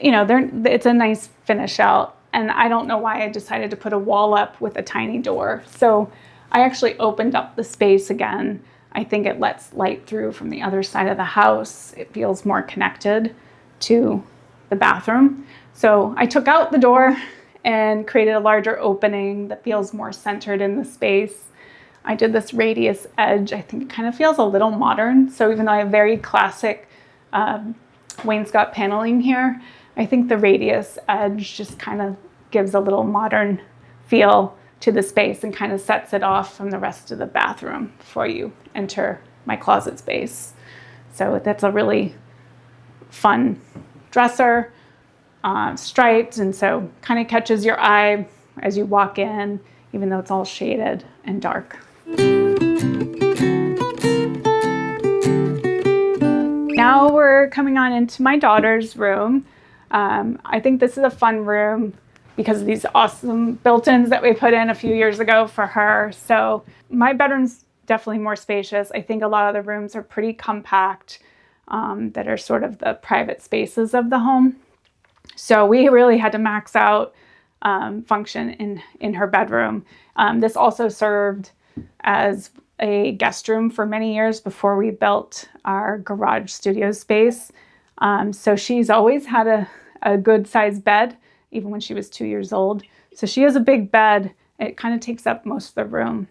it's a nice finish out. And I don't know why I decided to put a wall up with a tiny door. So I actually opened up the space again. I think it lets light through from the other side of the house. It feels more connected to the bathroom. So I took out the door and created a larger opening that feels more centered in the space. I did this radius edge. I think it kind of feels a little modern. So even though I have very classic wainscot paneling here, I think the radius edge just kind of gives a little modern feel to the space and kind of sets it off from the rest of the bathroom before you enter my closet space. So that's a really fun dresser, striped, and so kind of catches your eye as you walk in, even though it's all shaded and dark. Now we're coming on into my daughter's room. I think this is a fun room because of these awesome built-ins that we put in a few years ago for her. So my bedroom's definitely more spacious. I think a lot of the rooms are pretty compact, that are sort of the private spaces of the home. So we really had to max out function in her bedroom. This also served as a guest room for many years before we built our garage studio space. So she's always had a good sized bed, even when she was 2 years old. So she has a big bed. It kind of takes up most of the room.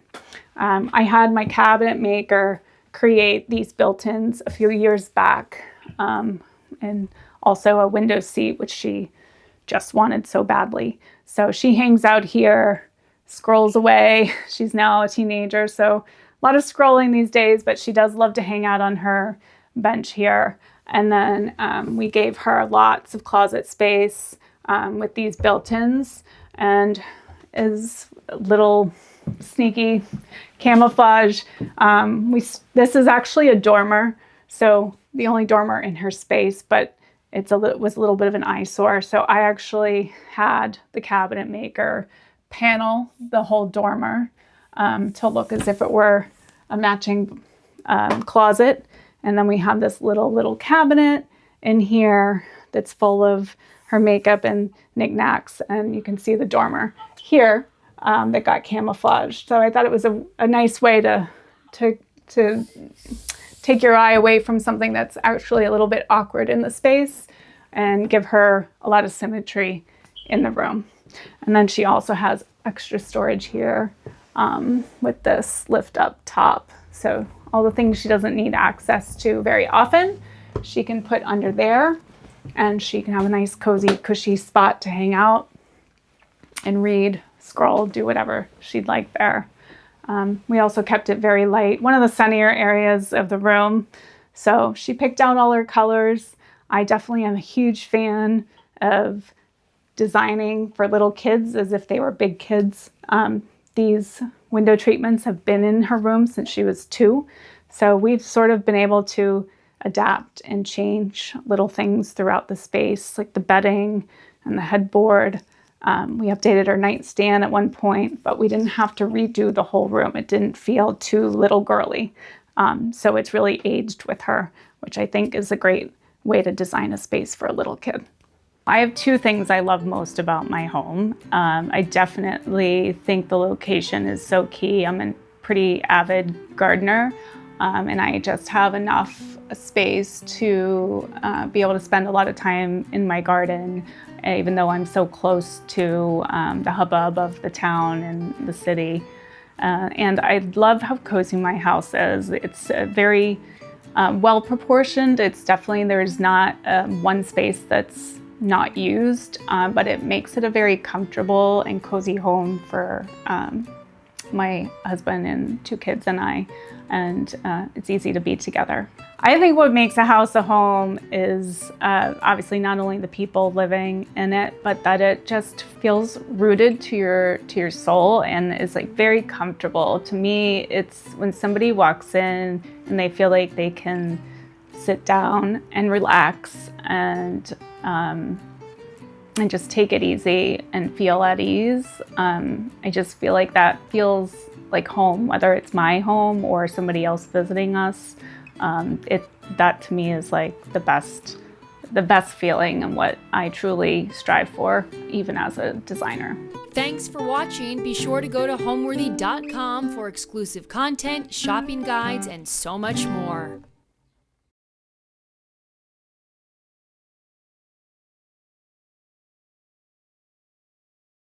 I had my cabinet maker create these built-ins a few years back, and also a window seat, which she just wanted so badly. So she hangs out here, scrolls away. She's now a teenager, so a lot of scrolling these days, but she does love to hang out on her bench here. And then we gave her lots of closet space with these built-ins, and is a little sneaky camouflage. This is actually a dormer, so the only dormer in her space, but was a little bit of an eyesore. So I actually had the cabinet maker panel the whole dormer to look as if it were a matching closet. And then we have this little cabinet in here that's full of her makeup and knickknacks, and you can see the dormer here that got camouflaged. So I thought it was a nice way to take your eye away from something that's actually a little bit awkward in the space and give her a lot of symmetry in the room. And then she also has extra storage here with this lift up top. So all the things she doesn't need access to very often, she can put under there, and she can have a nice cozy cushy spot to hang out and read, scroll, do whatever she'd like there. We also kept it very light, one of the sunnier areas of the room. So she picked out all her colors. I definitely am a huge fan of designing for little kids as if they were big kids. These window treatments have been in her room since she was 2. So we've sort of been able to adapt and change little things throughout the space, like the bedding and the headboard. We updated her nightstand at one point, but we didn't have to redo the whole room. It didn't feel too little girly. So it's really aged with her, which I think is a great way to design a space for a little kid. I have 2 things I love most about my home. I definitely think the location is so key. I'm a pretty avid gardener, and I just have enough space to be able to spend a lot of time in my garden, even though I'm so close to the hubbub of the town and the city. And I love how cozy my house is. It's very well proportioned. It's definitely, there's not one space that's not used, but it makes it a very comfortable and cozy home for my husband and 2 kids and I, and it's easy to be together. I think what makes a house a home is obviously not only the people living in it, but that it just feels rooted to your soul and is like very comfortable. To me, it's when somebody walks in and they feel like they can sit down and relax and just take it easy and feel at ease. I just feel like that feels like home, whether it's my home or somebody else visiting us. That to me is like the best feeling and what I truly strive for, even as a designer. Thanks for watching. Be sure to go to homeworthy.com for exclusive content, shopping guides, and so much more.